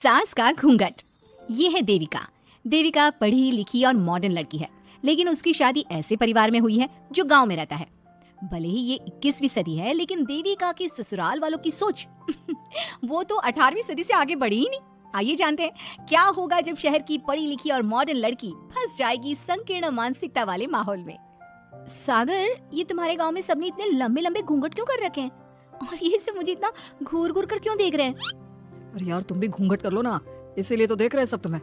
सास का घूंघट। ये है देविका। देविका पढ़ी लिखी और मॉडर्न लड़की है, लेकिन उसकी शादी ऐसे परिवार में हुई है जो गांव में रहता है। भले ही ये 21वीं सदी है, लेकिन देविका की ससुराल वालों की सोच वो तो 18वीं सदी से आगे बढ़ी ही नहीं। आइए जानते हैं क्या होगा जब शहर की पढ़ी लिखी और मॉडर्न लड़की फंस जाएगी संकीर्ण मानसिकता वाले माहौल में। सागर, ये तुम्हारे गांव में सबने इतने लंबे लंबे घूंघट क्यों कर रखे हैं, और ये सब मुझे इतना घूर घूर कर क्यों देख रहे हैं? अरे यार, तुम भी घूंघट कर लो ना, इसीलिए तो देख रहे हैं सब तुम्हें।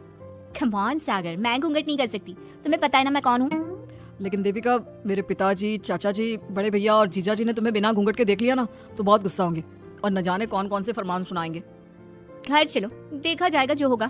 कम ऑन सागर, मैं घूंघट नहीं कर सकती, तुम्हें पता है ना मैं कौन हूँ। लेकिन देविका, मेरे पिताजी, चाचा जी, बड़े भैया और जीजा जी ने तुम्हें बिना घूंघट के देख लिया ना तो बहुत गुस्सा होंगे और न जाने कौन कौन से फरमान सुनाएंगे। घर चलो, देखा जाएगा जो होगा।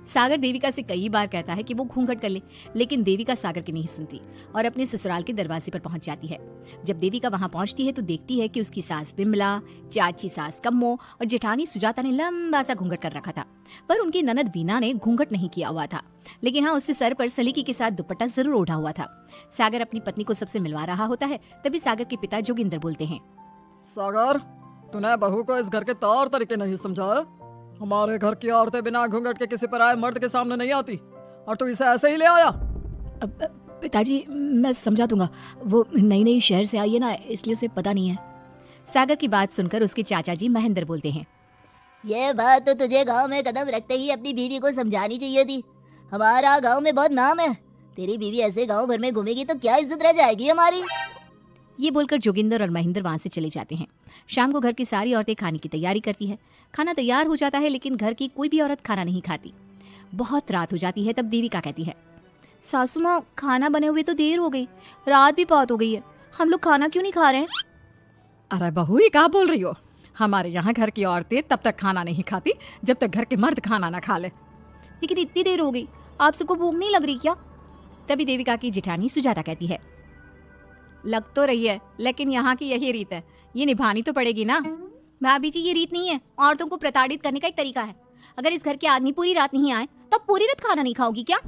सागर देविका से कई बार कहता है कि वो घूंघट कर ले, लेकिन देविका सागर की नहीं सुनती और अपने ससुराल के दरवाजे पर पहुंच जाती है। जब देविका वहां पहुंचती है तो देखती है कि उसकी सास बिमला, चाची सास कम्मो और जेठानी सुजाता ने लंबा सा घूंघट कर रखा था, पर उनकी ननद बीना ने घूंघट नहीं किया हुआ था। लेकिन हाँ, उससे सर पर सलीके के साथ दुपट्टा जरूर ओढ़ा हुआ था। सागर अपनी पत्नी को सबसे मिलवा रहा होता है, तभी सागर के पिता जोगिंदर बोलते हैं, सागर, तूने बहू को इस घर के तौर तरीके नहीं समझा। हमारे घर की औरतें बिना घूंघट के किसी पर आए मर्द के सामने नहीं आती, और तू इसे ऐसे ही ले आया। पिताजी, मैं समझा दूंगा, वो नई नई शहर से आई है ना, इसलिए उसे पता नहीं है। सागर की बात सुनकर उसके चाचा जी महेंद्र बोलते हैं, ये बात तो तुझे गांव में कदम रखते ही अपनी बीवी को समझानी चाहिए थी। हमारा गांव में बहुत नाम है, तेरी बीवी ऐसे गांव भर में घूमेगी तो क्या इज्जत रह जाएगी हमारी। ये बोलकर जोगिंदर और महेंद्र वहां से चले जाते हैं। शाम को घर की सारी औरतें खाने की तैयारी करती है। खाना तैयार हो जाता है, लेकिन घर की कोई भी औरत खाना नहीं खाती। बहुत रात हो जाती है, तब देविका कहती है, सासू माँ, खाना बने हुए तो देर हो गई, रात भी बहुत हो गई है, हम लोग खाना क्यों नहीं खा रहे हैं? अरे बहू, ये क्या बोल रही हो? हमारे यहाँ घर की औरतें तब तक खाना नहीं खाती जब तक घर के मर्द खाना ना खा ले। लेकिन इतनी देर हो गई, आप सबको भूख नहीं लग रही क्या? तभी देविका की जेठानी सुजाता कहती है, लग तो रही है, लेकिन यहाँ की यही रीत है, ये निभानी तो पड़ेगी ना। भाभी जी, ये रीत नहीं है, औरतों को प्रताड़ित करने का एक तरीका है। अगर इस घर के आदमी पूरी रात नहीं आए तो पूरी रात खाना नहीं खाओगी क्या?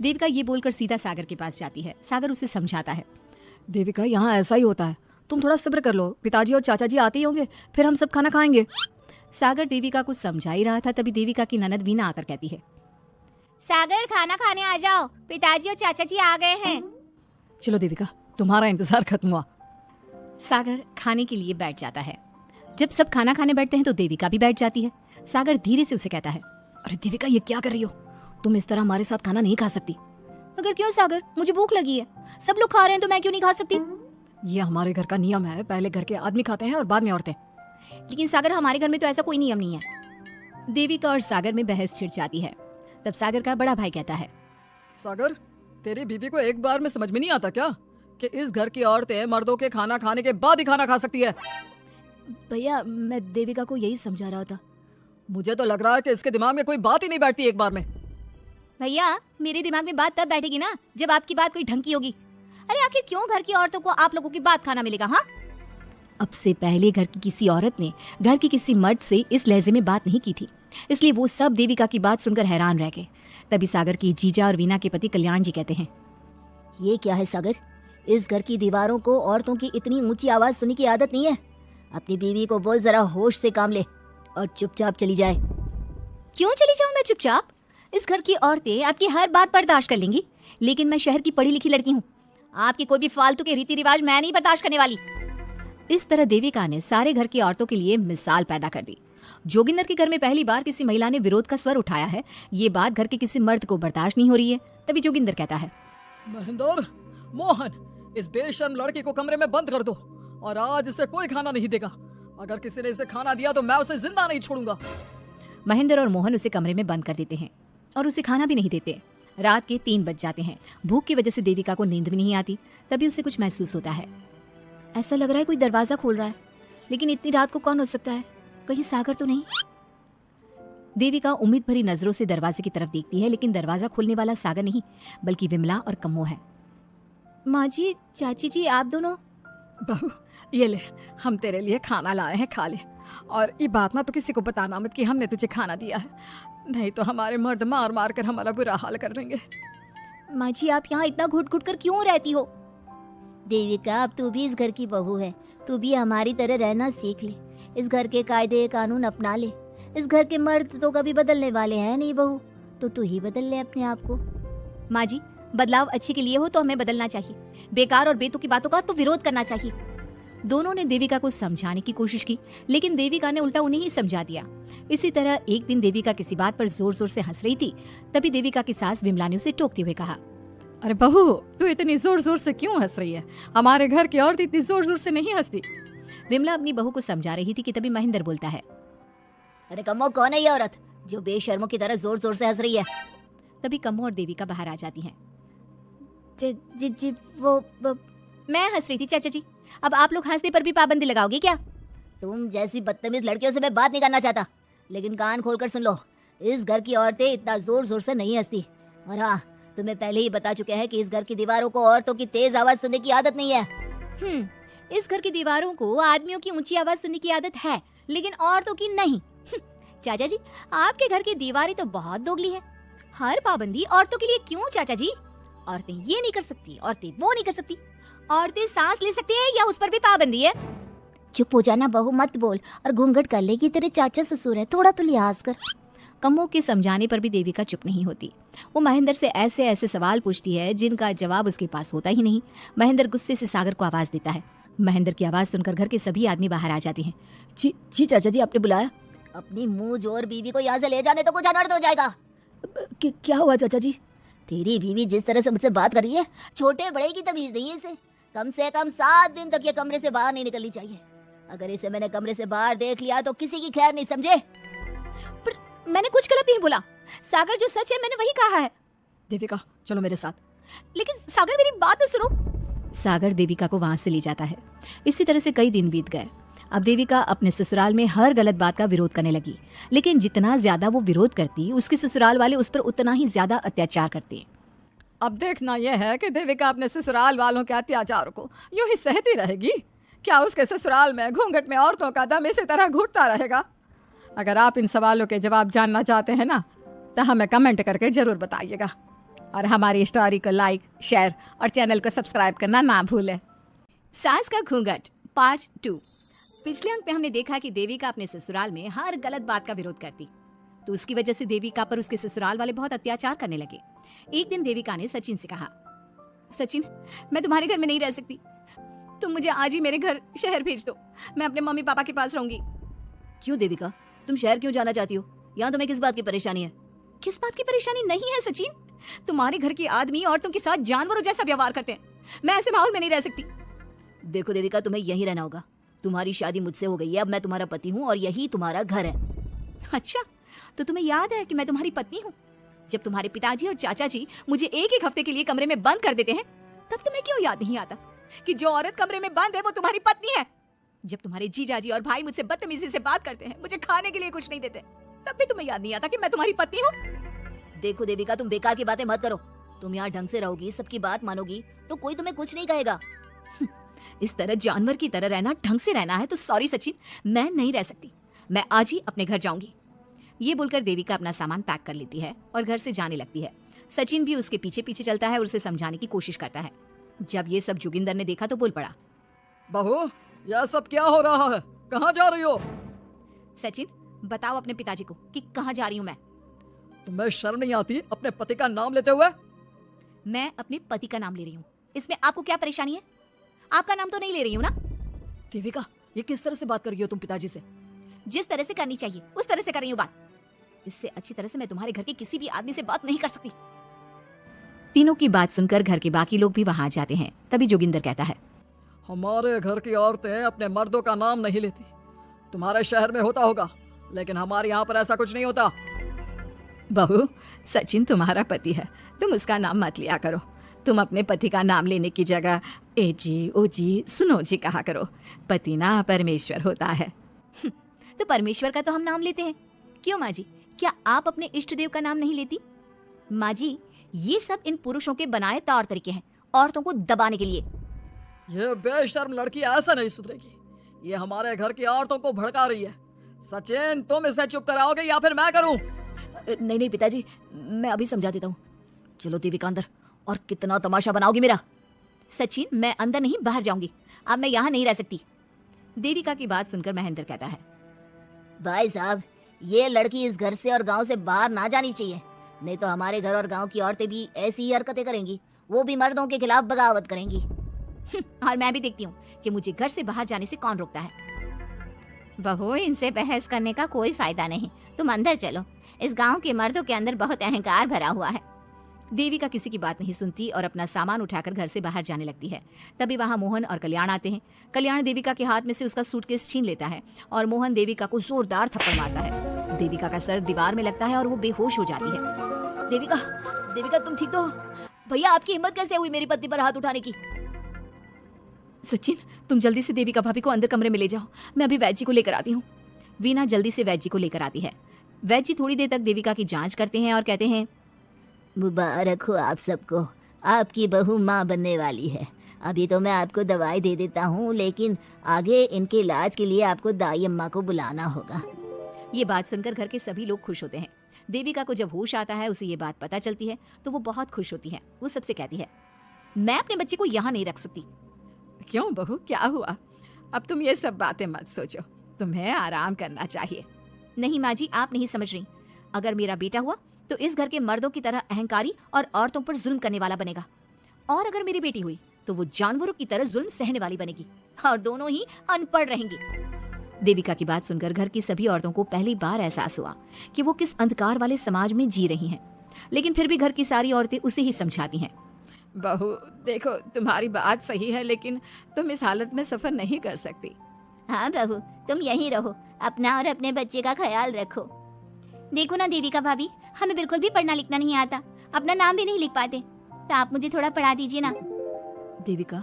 देविका ये बोलकर सीधा सागर के पास जाती है। सागर उसे समझाता है, देविका, यहाँ ऐसा ही होता है, तुम थोड़ा सब्र कर लो, पिताजी और चाचा जी आते ही होंगे, फिर हम सब खाना खाएंगे। सागर देविका को समझा ही रहा था, तभी देविका की ननद वीना आकर कहती है, सागर, खाना खाने आ जाओ, पिताजी और चाचा जी आ गए हैं। चलो देविका, तुम्हारा इंतजार खत्म हुआ। सागर खाने के लिए बैठ जाता है। जब सब खाना खाने बैठते हैं तो देविका भी बैठ जाती है। सागर धीरे से उसे कहता है, अरे देविका, ये क्या कर रही हो? तुम इस तरह हमारे साथ खाना नहीं खा सकती। अगर क्यों सागर, मुझे भूख लगी है, सब लोग खा रहे हैं तो मैं क्यों नहीं खा सकती? ये हमारे घर का नियम है, पहले घर के आदमी खाते हैं और बाद में औरतें। लेकिन सागर, हमारे घर में तो ऐसा कोई नियम नहीं है। देविका और सागर में बहस छिड़ जाती है। तब सागर का बड़ा भाई कहता है, सागर, तेरी बीवी को एक बार में समझ में नहीं आता क्या कि इस घर की औरतें मर्दों के खाना खाने के बाद ही खाना खा सकती है? भैया, मैं देविका को यही समझा रहा था। मुझे तो लग रहा है कि इसके दिमाग में कोई बात ही नहीं बैठती एक बार में। भैया, मेरे दिमाग में बात तब बैठेगी ना जब आपकी बात कोई ढंग की होगी। अरे आखिर क्यों घर की औरतों को आप लोगों की बात खाना मिलेगा? हाँ, अब से पहले घर की किसी औरत ने घर के किसी मर्द से इस लहजे में बात नहीं की थी, इसलिए वो सब देविका की बात सुनकर हैरान रह गए। तभी सागर की जीजा और वीना के पति कल्याण जी कहते हैं, ये क्या है सागर, इस घर की दीवारों को औरतों की इतनी ऊंची आवाज सुनने की आदत नहीं है। अपनी बीवी को बोल जरा होश से काम ले और चुपचाप चली जाए। क्यों चली जाऊं मैं चुपचाप? इस घर की औरतें आपकी हर बात बर्दाश्त कर लेंगी, लेकिन मैं शहर की पढ़ी लिखी लड़की हूँ, आपकी कोई भी फालतू के रीति रिवाज मैं नहीं बर्दाश्त करने वाली। इस तरह देविका ने सारे घर की औरतों के लिए मिसाल पैदा कर दी। जोगिंदर के घर में पहली बार किसी महिला ने विरोध का स्वर उठाया है। ये बात घर के किसी मर्द को बर्दाश्त नहीं हो रही है। तभी जोगिंदर कहता है, महेंद्र, मोहन, इस बेशर्म लड़की को कमरे में बंद कर दो और आज इसे कोई खाना नहीं देगा। अगर किसी ने इसे खाना दिया तो मैं उसे जिंदा नहीं छोड़ूंगा। महेंद्र और मोहन उसे कमरे में बंद कर देते हैं और उसे खाना भी नहीं देते। रात के 3 बज जाते हैं। भूख की वजह से देविका को नींद भी नहीं आती। तभी उसे कुछ महसूस होता है। ऐसा लग रहा है कोई दरवाजा खोल रहा है, लेकिन इतनी रात को कौन हो सकता है? कहीं सागर तो नहीं? देविका उम्मीद भरी नजरों से दरवाजे की तरफ देखती है, लेकिन दरवाजा खोलने वाला सागर नहीं, बल्कि विमला और कम्मो है। माँ जी, चाची जी, आप दोनों? बहू, ये ले, हम तेरे लिए खाना लाए हैं, खा ले। और ये बात ना तो किसी को बताना मत कि हमने तुझे खाना दिया है, नहीं तो हमारे मर्द मार मार कर हमारा बुरा हाल कर देंगे। माँ जी, आप यहाँ इतना घुट घुट कर क्यों रहती हो? देविका, अब तू भी इस घर की बहू है, तू भी हमारी तरह रहना सीख ले। इस घर के कायदे कानून अपना ले। इस घर के मर्द तो कभी बदलने वाले हैं नहीं बहू, तो तू ही बदल ले अपने आप को। माँ जी, बदलाव अच्छे के लिए हो तो हमें बदलना चाहिए, बेकार और बेतुकी बातों का तो विरोध करना चाहिए। दोनों ने देविका को समझाने की कोशिश की, लेकिन देविका ने उल्टा उन्हें ही समझा दिया। इसी तरह एक दिन देविका किसी बात पर जोर जोर से हंस रही थी। तभी देविका की सास विमला ने उसे टोकते हुए कहा, अरे बहू, तू इतनी जोर जोर से क्यों हंस रही है? हमारे घर की औरत इतनी जोर जोर से नहीं हंसती। विमला अपनी बहू को समझा रही थी कि तभी महेंद्र बोलता है, अरे कम्मो, कौन है ये औरत जो बेशर्मों की तरह जोर जोर से हंस रही है? तभी कम्मो और देविका बाहर आ जाती हैं। जी जी जी वो मैं हंस रही थी चाचा जी, अब आप लोग हंसने पर भी पाबंदी लगाओगे क्या? तुम जैसी बदतमीज लड़कियों से मैं बात नहीं करना चाहता, लेकिन कान खोलकर सुन लो, इस घर की औरतें इतना जोर जोर से नहीं हंसती। और हाँ, तुम्हें पहले ही बता चुके हैं कि इस घर की दीवारों को औरतों की तेज आवाज सुनने की आदत नहीं है। इस घर की दीवारों को आदमियों की ऊंची आवाज सुनने की आदत है, लेकिन औरतों की नहीं। चाचा जी, आपके घर की दीवारें तो बहुत दोगली है। हर पाबंदी औरतों के लिए क्यों चाचा जी? औरतें ये नहीं कर सकती, औरतें वो नहीं कर सकती, औरतें सांस ले सकती है या उस पर भी पाबंदी है? चुप हो जाना बहू, मत बोल और घूंघट कर ले, कि तेरे चाचा ससुर है, थोड़ा तो लिहाज कर। कम्मो के समझाने पर भी देविका चुप नहीं होती। वो महेंद्र से ऐसे ऐसे सवाल पूछती है जिनका जवाब उसके पास होता ही नहीं। महेंद्र गुस्से से सागर को आवाज देता है। महेंद्र की आवाज सुनकर घर के सभी आदमी बाहर आ जाते हैं। जी जी चाचा जी, आपने बुलाया? अपनी मुंह जोर बीवी को यहाँ से ले जाने तो कुछ अनर्थ हो जाएगा। क्या हुआ चाचा जी? तेरी बीवी जिस तरह से मुझसे बात कर रही है, छोटे बड़े की तमीज नहीं है इसे। कम से कम 7 दिन तक ये कमरे से बाहर नहीं निकलनी चाहिए। अगर इसे मैंने कमरे से बाहर देख लिया तो किसी की खैर नहीं, समझे? पर मैंने कुछ गलत नहीं बोला सागर, जो सच है मैंने वही कहा है। देविका, चलो मेरे साथ। लेकिन सागर, मेरी बात तो सुनो। सागर देविका को वहां से ले जाता है। इसी तरह से कई दिन बीत गए। अब देविका अपने ससुराल में हर गलत बात का विरोध करने लगी, लेकिन जितना ज्यादा वो विरोध करती, उसके ससुराल वाले उस पर उतना ही ज्यादा अत्याचार करते। अब देखना यह है कि देविका अपने ससुराल वालों के अत्याचारों को यूं ही सहती रहेगी। क्या उसके ससुराल में घूंघट में औरतों का दम इसी तरह घुटता रहेगा? अगर आप इन सवालों के जवाब जानना चाहते हैं ना, तो हमें कमेंट करके जरूर बताइएगा। और हमारी स्टोरी को लाइक, शेयर और चैनल को सब्सक्राइब करना ना भूलें। सास का घूंघट पार्ट 2। पिछले अंक में हमने देखा कि देविका अपने ससुराल में हर गलत बात का विरोध करती, तो उसकी वजह से देविका पर उसके ससुराल वाले बहुत अत्याचार करने लगे। एक दिन देविका ने सचिन से कहा, सचिन, मैं तुम्हारे घर में नहीं रह सकती, तुम मुझे आज ही मेरे घर शहर भेज दो, मैं अपने मम्मी पापा के पास रहूंगी। क्यों देविका, तुम शहर क्यों जाना चाहती हो? यहाँ तुम्हें किस बात की परेशानी है? किस बात की परेशानी नहीं है सचिन, तुम्हारे घर के आदमी औरतों के साथ जानवरों जैसा व्यवहार करते हैं। मैं ऐसे माहौल में नहीं रह सकती। देखो देविका, तुम्हें यहीं रहना होगा। तुम्हारी शादी मुझसे हो गई है, अब मैं तुम्हारा पति हूँ और यही तुम्हारा घर है। अच्छा, तो तुम्हें याद है कि मैं तुम्हारी पत्नी हूँ? जब तुम्हारे पिताजी और चाचा जी मुझे एक हफ्ते के लिए कमरे में बंद कर देते हैं, तब तुम्हें क्यों याद नहीं आता कि जो औरत कमरे में बंद है वो तुम्हारी पत्नी है? जब तुम्हारे जीजाजी और भाई मुझसे बदतमीजी से बात करते हैं, मुझे खाने के लिए कुछ नहीं देते, तब भी तुम्हें याद नहीं आता कि मैं तुम्हारी पत्नी हूँ? देखो देविका, तुम बेकार की बातें मत करो। तुम यहाँ ढंग से रहोगी, सबकी बात मानोगी, तो कोई तुम्हें कुछ नहीं कहेगा। इस तरह जानवर की तरह रहना ढंग से रहना है तो सॉरी सचिन, मैं नहीं रह सकती। मैं आज ही अपने घर जाऊंगी। ये बोलकर देविका अपना सामान पैक कर लेती है और घर से जाने लगती है। सचिन भी उसके पीछे पीछे चलता है और उसे समझाने की कोशिश करता है। जब ये सब जोगिंदर ने देखा तो बोल पड़ा, बहू, यह सब क्या हो रहा है? कहाँ जा रही हो? सचिन, बताओ अपने पिताजी को कि कहाँ जा रही हूँ मैं। तुम्हें शर्म नहीं आती अपने पति का नाम लेते हुए? मैं अपने पति का नाम ले रही हूँ, इसमें आपको क्या परेशानी है? आपका नाम तो नहीं ले रही हूँ ना? देविका, ये किस तरह से बात कर रही हो तुम पिताजी से? जिस तरह से करनी चाहिए उस तरह से कर रही हूँ बात। इससे अच्छी तरह से मैं तुम्हारे घर के किसी भी आदमी से बात नहीं कर सकती। तीनों की बात सुनकर घर के बाकी लोग भी वहां जाते हैं। तभी जोगिंदर कहता है, हमारे घर की औरतें अपने मर्दों का नाम नहीं लेती। तुम्हारे शहर में होता होगा, लेकिन हमारे यहाँ पर ऐसा कुछ नहीं होता। बहू, सचिन तुम्हारा पति है, तुम उसका नाम मत लिया करो। तुम अपने पति का नाम लेने की जगह ए जी, ओ जी, सुनो जी कहा करो। पति ना परमेश्वर होता है। तो परमेश्वर का तो हम नाम लेते हैं। क्यों माँ जी, क्या आप अपने इष्ट देव का नाम नहीं लेती? माँ जी, ये सब इन पुरुषों के बनाए तौर तरीके हैं औरतों को दबाने के लिए। ये बेशर्म लड़की ऐसा नहीं सुधरेगी। ये हमारे घर की औरतों को भड़का रही है। सचिन, तुम इसे चुप कराओगे या फिर मैं करूं? नहीं नहीं पिताजी, मैं अभी समझा देता हूँ। चलो देविका अंदर, और कितना तमाशा बनाओगी मेरा। सचिन, मैं अंदर नहीं बाहर जाऊंगी, अब मैं यहाँ नहीं रह सकती। देविका की बात सुनकर महेंद्र कहता है, भाई साहब, ये लड़की इस घर से और गांव से बाहर ना जानी चाहिए, नहीं तो हमारे घर और गांव की औरतें भी ऐसी ही हरकतें करेंगी, वो भी मर्दों के खिलाफ बगावत करेंगी। और मैं भी देखती हूँ कि मुझे घर से बाहर जाने से कौन रोकता है। बहू, इनसे बहस करने का कोई फायदा नहीं, तुम अंदर चलो। इस गांव के मर्दों के अंदर बहुत अहंकार भरा हुआ है। देविका किसी की बात नहीं सुनती और अपना सामान उठाकर घर से बाहर जाने लगती है। तभी वहाँ मोहन और कल्याण आते हैं। कल्याण देविका के हाथ में से उसका सूटकेस छीन लेता है और मोहन देविका को जोरदार थप्पड़ मारता है। देविका का सर दीवार में लगता है और वो बेहोश हो जाती है। देविका, देविका तुम ठीक तो हो? भैया आपकी हिम्मत कैसे हुई मेरी पत्नी पर हाथ उठाने की? सचिन, तुम जल्दी से देविका भाभी को अंदर कमरे में ले जाओ, मैं अभी वैद्य जी को लेकर आती हूँ। वीना जल्दी से वैद्य जी को लेकर आती है। वैद्य जी थोड़ी देर तक देविका की जांच करते हैं और कहते हैं, मुबारक हो आप सबको, आपकी बहू माँ बनने वाली है। अभी तो मैं आपको दवाई दे देता हूँ, लेकिन आगे इनके इलाज के लिए आपको दाई अम्मा को बुलाना होगा। ये बात सुनकर घर के सभी लोग खुश होते हैं। देविका को जब होश आता है, उसे ये बात पता चलती है तो वो बहुत खुश होती है। वो सबसे कहती है, मैं अपने बच्चे को यहाँ नहीं रख सकती। क्यों बहू, क्या हुआ? अब तुम ये सब बातें मत सोचो, तुम्हें आराम करना चाहिए। नहीं माँ जी, आप नहीं समझ रही। अगर मेरा बेटा हुआ तो इस घर के मर्दों की तरह अहंकारी और औरतों पर जुल्म करने वाला बनेगा, और अगर मेरी बेटी हुई तो वो जानवरों की तरह जुल्म सहने वाली बनेगी, और दोनों ही अनपढ़ रहेंगी। देविका की बात सुनकर घर की सभी औरतों को पहली बार एहसास हुआ कि वो किस अंधकार वाले समाज में जी रही हैं। लेकिन फिर भी घर की सारी औरतें उसे ही समझाती हैं। बहू देखो, तुम्हारी बात सही है, लेकिन तुम इस हालत में सफर नहीं कर सकती। हाँ बहू, तुम यहीं रहो, अपना और अपने बच्चे का ख्याल रखो। देखो ना देविका भाभी, हमें बिल्कुल भी पढ़ना लिखना नहीं आता, अपना नाम भी नहीं लिख पाते, तो आप मुझे थोड़ा पढ़ा दीजिए ना। देविका,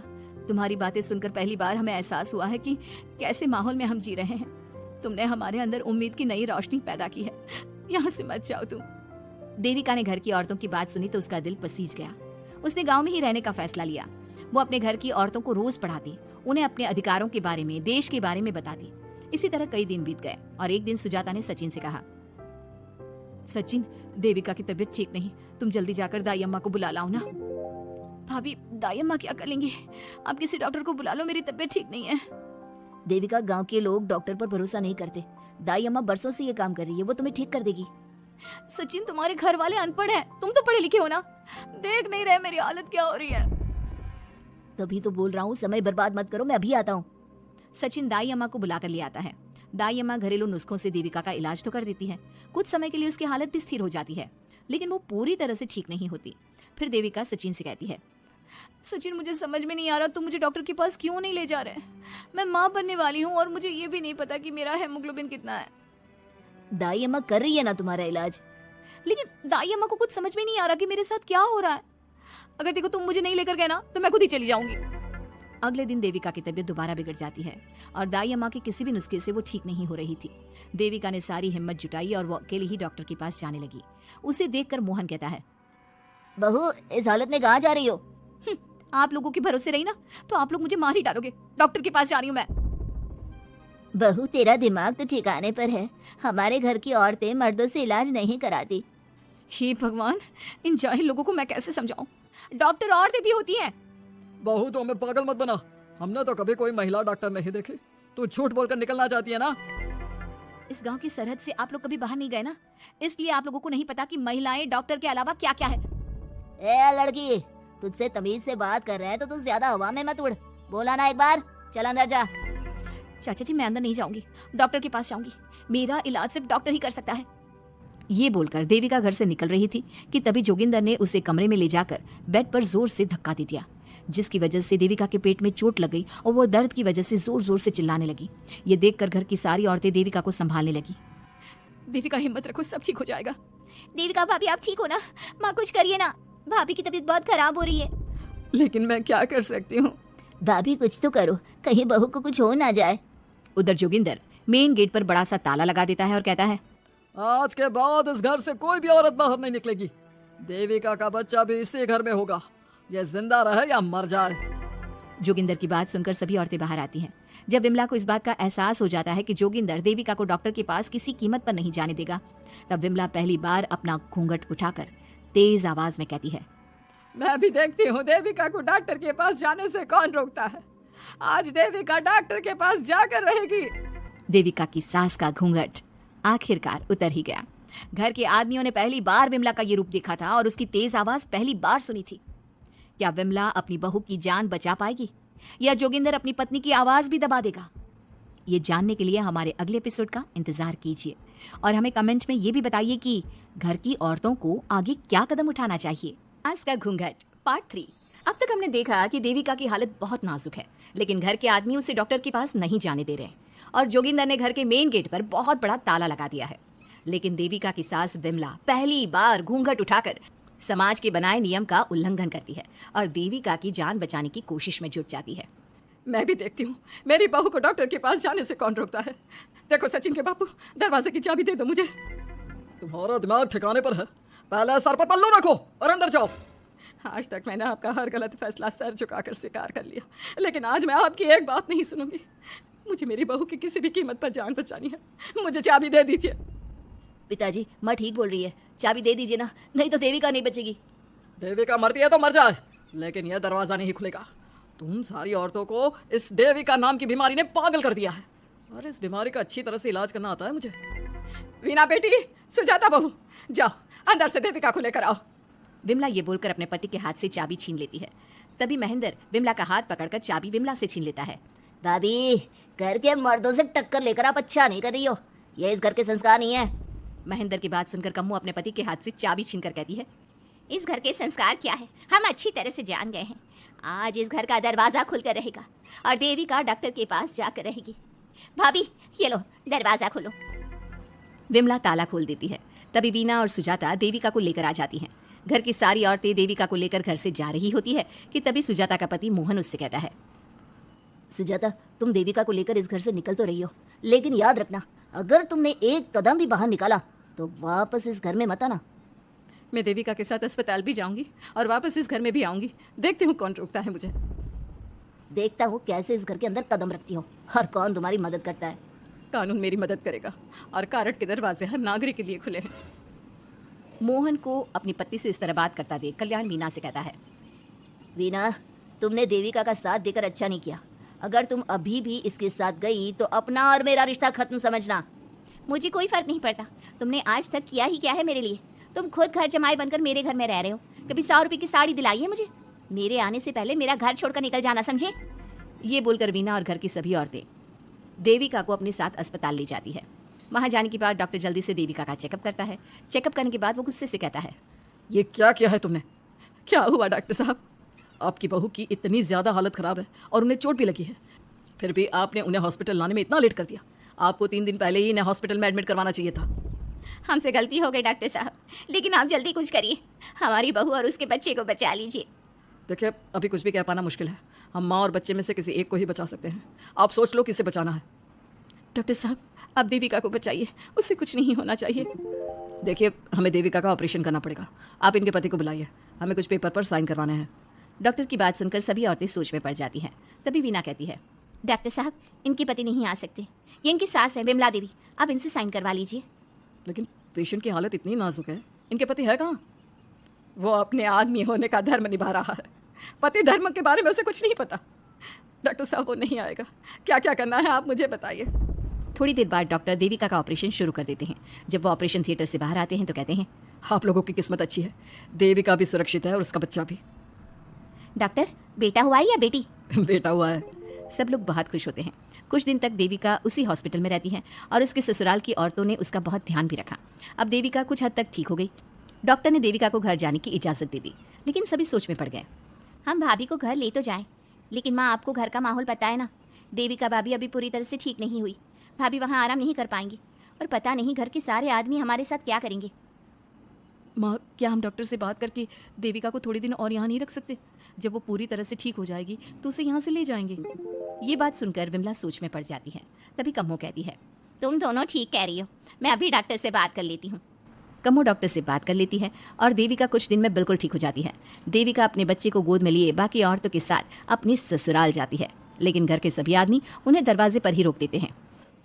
तुम्हारी बातें सुनकर पहली बार हमें एहसास हुआ है कि कैसे माहौल में हम जी रहे हैं। तुमने हमारे अंदर उम्मीद की नई रोशनी पैदा की है। यहाँ से मत जाओ तुम। देविका ने घर की औरतों की बात सुनी तो उसका दिल पसीज गया। उसने गांव में ही रहने का फैसला लिया। वो अपने घर की औरतों को रोज पढ़ाती, उन्हें अपने अधिकारों के बारे में, देश के बारे में बताती। इसी तरह कई दिन बीत गए और एक दिन सुजाता ने सचिन से कहा, सचिन, देविका की तबीयत ठीक नहीं, तुम जल्दी जाकर दाई अम्मा को बुला लाओ ना। भाभी, दाई अम्मा क्या कर लेंगे? आप किसी डॉक्टर को बुला लो, मेरी तबीयत ठीक नहीं है। देविका, गांव के लोग डॉक्टर पर भरोसा नहीं करते। दाई अम्मा बरसों से ये काम कर रही है, वो तुम्हें ठीक कर देगी। सचिन, तुम्हारे घर वाले अनपढ़ हैं, तुम तो पढ़े लिखे हो ना, देख नहीं रहे मेरी हालत क्या हो रही है। तभी तो बोल रहा हूँ, समय बर्बाद मत करो, मैं अभी आता हूँ। सचिन दाई अम्मा को बुलाकर ले आता है। दाई अम्मा घरेलू नुस्खों से देविका का इलाज तो कर देती है। कुछ समय के लिए उसकी हालत भी स्थिर हो जाती है, लेकिन वो पूरी तरह से ठीक नहीं होती। फिर देविका सचिन से कहती है, सचिन, मुझे समझ में नहीं आ रहा तुम मुझे डॉक्टर के पास क्यों नहीं ले जा रहे? मैं माँ बनने वाली हूँ और मुझे ये भी नहीं पता कि मेरा हेमोग्लोबिन कितना है। दाई अम्मा कर रही है ना तुम्हारा इलाज। लेकिन दाई अम्मा को कुछ समझ में नहीं आ रहा कि मेरे साथ क्या हो रहा है। अगर देखो तुम मुझे नहीं लेकर गए ना तो मैं खुद ही चली जाऊंगी। अगले दिन देविका की तबीयत दोबारा बिगड़ जाती है और दाई अम्मा के किसी भी नुस्खे से वो ठीक नहीं हो रही थी। देविका ने सारी हिम्मत जुटाई और वो अकेले ही डॉक्टर के पास जाने लगी। उसे देखकर मोहन कहता है, बहू, इस हालत में कहाँ जा रही हो? आप लोगों के भरोसे रही ना तो आप लोग मुझे मार ही डालोगे। डॉक्टर के पास जा रही हूँ मैं। बहू, तेरा दिमाग तो ठिकाने पर है। हमारे घर की औरतें मर्दों से इलाज नहीं कराती। हे भगवान, इन जाहिल लोगों को मैं कैसे समझाऊं? डॉक्टर औरतें भी होती हैं। बहू, तो हमें पागल मत बना, हमने तो कभी कोई महिला डॉक्टर नहीं देखी। तू झूठ बोलकर निकलना चाहती है ना? इस गांव की सरहद से आप लोग कभी बाहर नहीं गए ना, इसलिए आप लोगों को नहीं पता कि महिलाएं डॉक्टर के अलावा क्या क्या है। ए लड़की, तुझसे तमीज से बात कर रहे हैं तो तू ज्यादा हवा में मत उड़। बोला ना एक बार, चल अंदर जा। चाचा जी, मैं अंदर नहीं जाऊंगी, डॉक्टर के पास जाऊंगी। मेरा इलाज सिर्फ डॉक्टर ही कर सकता है। ये बोलकर देविका घर से निकल रही थी कि तभी जोगिंदर ने उसे कमरे में ले जाकर बेड पर जोर से धक्का दे दिया, जिसकी वजह से देविका के पेट में चोट लग गई और वो दर्द की वजह से जोर जोर से चिल्लाने लगी। ये देखकर घर की सारी औरतें देविका को संभालने लगी। देविका, हिम्मत रखो, सब ठीक हो जाएगा। देविका भाभी, आप ठीक हो ना? माँ, कुछ करिए ना, भाभी की तबीयत बहुत खराब हो रही है। लेकिन मैं क्या कर सकती हूँ? भाभी कुछ तो करो, कहीं बहू को कुछ हो ना जाए। उधर जोगिंदर मेन गेट पर बड़ा सा ताला लगा देता है और कहता है, आज के बाद इस घर से कोई भी औरत बाहर नहीं निकलेगी। देविका का बच्चा भी इसी घर में होगा, ये जिंदा रहे या मर जाए। जोगिंदर की बात सुनकर सभी औरतें बाहर आती हैं। जब विमला को इस बात का एहसास हो जाता है कि जोगिंदर देविका को डॉक्टर के पास किसी कीमत पर नहीं जाने देगा, तब विमला पहली बार अपना घूंघट उठाकर तेज आवाज में कहती है, मैं भी देखती हूँ देविका को डॉक्टर के पास जाने से कौन रोकता है। आज देविका डॉक्टर के पास जाकर रहेगी। देविका की सास का घूंघट आखिरकार उतर ही गया। घर के आदमियों ने पहली बार विमला का ये रूप देखा था और उसकी तेज आवाज पहली बार सुनी थी। क्या विमला अपनी बहू की जान बचा पाएगी या जोगिंदर अपनी पत्नी की आवाज भी दबा देगा? ये जानने के लिए हमारे अगले एपिसोड का इंतजार कीजिए और हमें कमेंट में ये भी बताइए कि घर की औरतों को आगे क्या कदम उठाना चाहिए। आज का घूंघट पार्ट 3। अब तक हमने देखा कि देविका की हालत बहुत नाजुक है, लेकिन घर के आदमी उसे डॉक्टर के पास नहीं जाने दे रहे हैं और जोगिंदर ने घर के मेन गेट पर बहुत बड़ा ताला लगा दिया है। लेकिन देविका की सास विमला पहली बार घूंघट उठाकर समाज के बनाए नियम का उल्लंघन करती है और देविका की जान बचाने की कोशिश में जुट जाती है। मैं भी देखती हूँ मेरी बहू को डॉक्टर के पास जाने से कौन रोकता है। देखो सचिन के बापू, दरवाजे की चाबी दे दो मुझे। तुम्हारा दिमाग ठिकाने पर है? पहले सर पर पल्लू रखो और अंदर जाओ। आज तक मैंने आपका हर गलत फैसला सर झुकाकर स्वीकार कर लिया, लेकिन आज मैं आपकी एक बात नहीं सुनूंगी। मुझे मेरी बहू की किसी भी कीमत पर जान बचानी है। मुझे चाबी दे दीजिए। पिताजी माँ ठीक बोल रही है, चाबी दे दीजिए ना, नहीं तो देविका नहीं बचेगी। देविका मरती है तो मर जाए, लेकिन यह दरवाजा नहीं खुलेगा। तुम सारी औरतों को इस देविका नाम की बीमारी ने पागल कर दिया है और इस बीमारी का अच्छी तरह से इलाज करना आता है मुझे। वीना बेटी, सुजाता बहू, जाओ अंदर से देविका को लेकर आओ। विमला ये बोलकर अपने पति के हाथ से चाबी छीन लेती है। तभी महेंद्र विमला का हाथ पकड़कर चाबी विमला से छीन लेता है। भाभी, घर के मर्दों से टक्कर लेकर आप अच्छा नहीं कर रही हो, ये इस घर के संस्कार नहीं है। महेंद्र की बात सुनकर कम्मू अपने पति के हाथ से चाबी छीनकर कहती है, इस घर के संस्कार क्या है हम अच्छी तरह से जान गए हैं। आज इस घर का दरवाजा खुलकर रहेगा और देविका डॉक्टर के पास जाकर रहेगी। भाभी ये लो दरवाजा खोलो। विमला ताला खोल देती है। तभी वीना और सुजाता देविका को लेकर आ जाती हैं। घर की सारी औरतें देविका को लेकर घर से जा रही होती है कि तभी सुजाता का पति मोहन उससे कहता है, सुजाता, तुम देविका को लेकर इस घर से निकल तो रही हो, लेकिन याद रखना अगर तुमने एक कदम भी बाहर निकाला तो वापस इस घर में मत आना। मैं देविका के साथ अस्पताल भी जाऊंगी और वापस इस घर में भी आऊंगी। देखती हूँ कौन रोकता है मुझे। देखता हूँ कैसे इस घर के अंदर कदम रखती हो और कौन तुम्हारी मदद करता है। कानून मेरी मदद करेगा और कारट के दरवाजे हर नागरिक के लिए खुले हैं। मोहन को अपनी पत्नी से इस तरह बात करता देख कल्याण वीना से कहता है, वीना, तुमने देविका का साथ देकर अच्छा नहीं किया। अगर तुम अभी भी इसके साथ गई तो अपना और मेरा रिश्ता खत्म समझना। मुझे कोई फर्क नहीं पड़ता, तुमने आज तक किया ही क्या है मेरे लिए। तुम खुद घर जमाई बनकर मेरे घर में रह रहे हो, कभी 100 रुपए की साड़ी दिलाई है मुझे? मेरे आने से पहले मेरा घर छोड़कर निकल जाना, समझे? ये बोलकर वीना और घर की सभी औरतें देविका को अपने साथ अस्पताल ले जाती है। वहां जाने के बाद डॉक्टर जल्दी से देविका का चेकअप करता है। चेकअप करने के बाद वो गुस्से से कहता है, ये क्या किया है तुमने? क्या हुआ डॉक्टर साहब? आपकी बहू की इतनी ज़्यादा हालत ख़राब है और उन्हें चोट भी लगी है, फिर भी आपने उन्हें हॉस्पिटल लाने में इतना लेट कर दिया। आपको 3 दिन पहले ही इन्हें हॉस्पिटल में एडमिट करवाना चाहिए था। हमसे गलती हो गई डॉक्टर साहब, लेकिन आप जल्दी कुछ करिए, हमारी बहू और उसके बच्चे को बचा लीजिए। देखिए, अभी कुछ भी कह पाना मुश्किल है। हम माँ और बच्चे में से किसी एक को ही बचा सकते हैं। आप सोच लो किसे बचाना है। डॉक्टर साहब, आप देविका को बचाइए, उससे कुछ नहीं होना चाहिए। देखिए, हमें देविका का ऑपरेशन करना पड़ेगा। आप इनके पति को बुलाइए, हमें कुछ पेपर पर साइन करवाने हैं। डॉक्टर की बात सुनकर सभी औरतें सोच में पड़ जाती हैं। तभी वीना कहती है, डॉक्टर साहब, इनके पति नहीं आ सकते, ये इनकी सास है विमला देवी, आप इनसे साइन करवा लीजिए। लेकिन पेशेंट की हालत इतनी नाजुक है, इनके पति है कहाँ? वो अपने आदमी होने का धर्म निभा रहा है, पति धर्म के बारे में उसे कुछ नहीं पता। डॉक्टर साहब, वो नहीं आएगा। क्या क्या करना है आप मुझे बताइए। थोड़ी देर बाद डॉक्टर देविका का ऑपरेशन शुरू कर देते हैं। जब वो ऑपरेशन थिएटर से बाहर आते हैं तो कहते हैं, आप लोगों की किस्मत अच्छी है, देविका भी सुरक्षित है और उसका बच्चा भी। डॉक्टर, बेटा हुआ है या बेटी? बेटा हुआ है। सब लोग बहुत खुश होते हैं। कुछ दिन तक देविका उसी हॉस्पिटल में रहती है और उसके ससुराल की औरतों ने उसका बहुत ध्यान भी रखा। अब देविका कुछ हद तक ठीक हो गई। डॉक्टर ने देविका को घर जाने की इजाज़त दे दी, लेकिन सभी सोच में पड़ गए। हम भाभी को घर ले तो जाएं, लेकिन माँ, आपको घर का माहौल पता है ना, देविका भाभी अभी पूरी तरह से ठीक नहीं हुई। भाभी वहाँ आराम नहीं कर पाएंगी और पता नहीं घर के सारे आदमी हमारे साथ क्या करेंगे। माँ, क्या हम डॉक्टर से बात करके देविका को थोड़ी दिन और यहाँ नहीं रख सकते? जब वो पूरी तरह से ठीक हो जाएगी तो उसे यहाँ से ले जाएंगे। ये बात सुनकर विमला सोच में पड़ जाती है। तभी कम्मो कहती है, तुम दोनों ठीक कह रही हो, मैं अभी डॉक्टर से बात कर लेती हूँ। कम्मो डॉक्टर से बात कर लेती है और देविका कुछ दिन में बिल्कुल ठीक हो जाती है। देविका अपने बच्चे को गोद में लिए बाकी औरतों के साथ अपनी ससुराल जाती है, लेकिन घर के सभी आदमी उन्हें दरवाजे पर ही रोक देते हैं।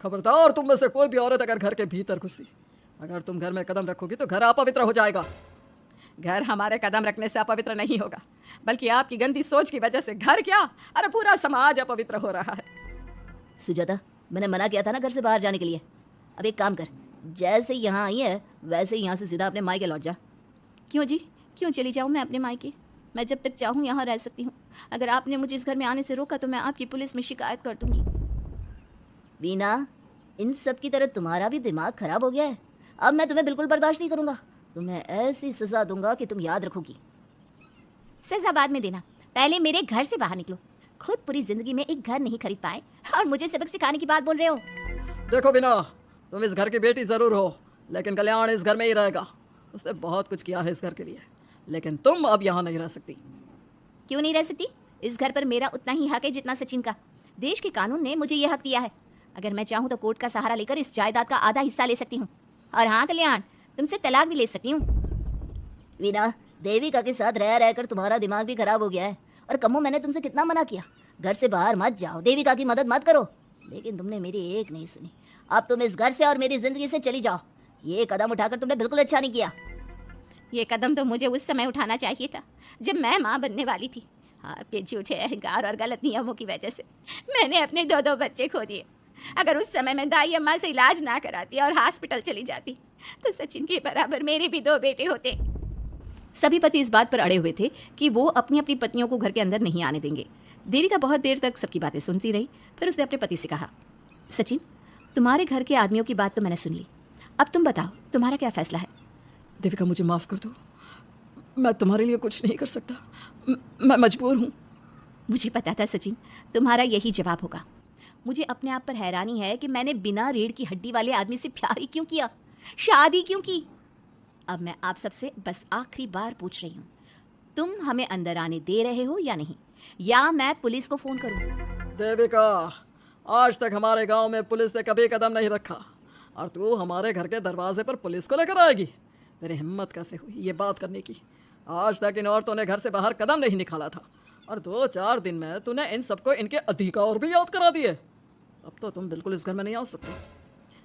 खबरदार, तुम में से कोई भी औरत अगर घर के भीतर घुसी, अगर तुम घर में कदम रखोगी तो घर अपवित्र हो जाएगा। घर हमारे कदम रखने से अपवित्र नहीं होगा, बल्कि आपकी गंदी सोच की वजह से घर क्या, अरे पूरा समाज अपवित्र हो रहा है। सुजाता, मैंने मना किया था ना घर से बाहर जाने के लिए। अब एक काम कर, जैसे यहाँ आई है वैसे ही यहाँ से सीधा अपने मायके लौट जा। क्यों जी, क्यों चली जाऊँ मैं अपने मायके? मैं जब तक चाहूँ यहाँ रह सकती हूँ। अगर आपने मुझे इस घर में आने से रोका तो मैं आपकी पुलिस में शिकायत कर दूंगी। वीना, इन सब की तरह तुम्हारा भी दिमाग खराब हो गया है। अब मैं तुम्हें बिल्कुल बर्दाश्त नहीं करूँगा। तुम्हें ऐसी सजा दूंगा कि तुम याद रखोगी। सजा बाद में देना, पहले मेरे घर से बाहर निकलो। खुद पूरी जिंदगी में एक घर नहीं खरीद पाए और मुझे सबक सिखाने की बात बोल रहे हो। देखो बिना, तुम इस घर की बेटी ज़रूर हो, लेकिन कल्याण इस घर में ही रहेगा। उसने बहुत कुछ किया है इस घर के लिए, लेकिन तुम अब यहाँ नहीं रह सकती। क्यों नहीं रह सकती? इस घर पर मेरा उतना ही हक है जितना सचिन का। देश के कानून ने मुझे ये हक दिया है। अगर मैं चाहूँ तो कोर्ट का सहारा लेकर इस जायदाद का आधा हिस्सा ले सकती हूँ। और हाँ कल्याण, तुमसे तलाक भी ले सकती हूँ। वीना, देविका के साथ रह रहकर तुम्हारा दिमाग भी खराब हो गया है। और कमो, मैंने तुमसे कितना मना किया, घर से बाहर मत जाओ, देविका की मदद मत करो, लेकिन तुमने मेरी एक नहीं सुनी। अब तुम इस घर से और मेरी जिंदगी से चली जाओ। ये कदम उठाकर तुमने बिल्कुल अच्छा नहीं किया। ये कदम तो मुझे उस समय उठाना चाहिए था जब मैं माँ बनने वाली थी। आपके झूठे अहंकार और गलत नियमों की वजह से मैंने अपने 2 बच्चे खो दिए। अगर उस समय मैं दाई अम्मा से इलाज ना कराती और हॉस्पिटल चली जाती तो सचिन के बराबर मेरे भी 2 बेटे होते। सभी पति इस बात पर अड़े हुए थे कि वो अपनी अपनी पत्नियों को घर के अंदर नहीं आने देंगे। देविका बहुत देर तक सबकी बातें सुनती रही। फिर उसने अपने पति से कहा, सचिन, तुम्हारे घर के आदमियों की बात तो मैंने सुन ली, अब तुम बताओ तुम्हारा क्या फैसला है? देविका, मुझे माफ़ कर दो, मैं तुम्हारे लिए कुछ नहीं कर सकता। मैं मजबूर हूँ। मुझे पता था सचिन, तुम्हारा यही जवाब होगा। मुझे अपने आप पर हैरानी है कि मैंने बिना रीढ़ की हड्डी वाले आदमी से प्यार ही क्यों किया, शादी क्यों की। अब मैं आप सबसे बस आखिरी बार पूछ रही हूँ, तुम हमें अंदर आने दे रहे हो या नहीं, या मैं पुलिस को फोन करूँ? देविका, आज तक हमारे गांव में पुलिस ने कभी कदम नहीं रखा और तू हमारे घर के दरवाजे पर पुलिस को लेकर आएगी? तेरी हिम्मत कैसे हुई ये बात करने की? आज तक इन औरतों ने घर से बाहर कदम नहीं निकाला था और 2-4 दिन में तूने इन सबको इनके अधिकार भी याद करा दिए। अब तो तुम बिल्कुल इस घर में नहीं आ सकते।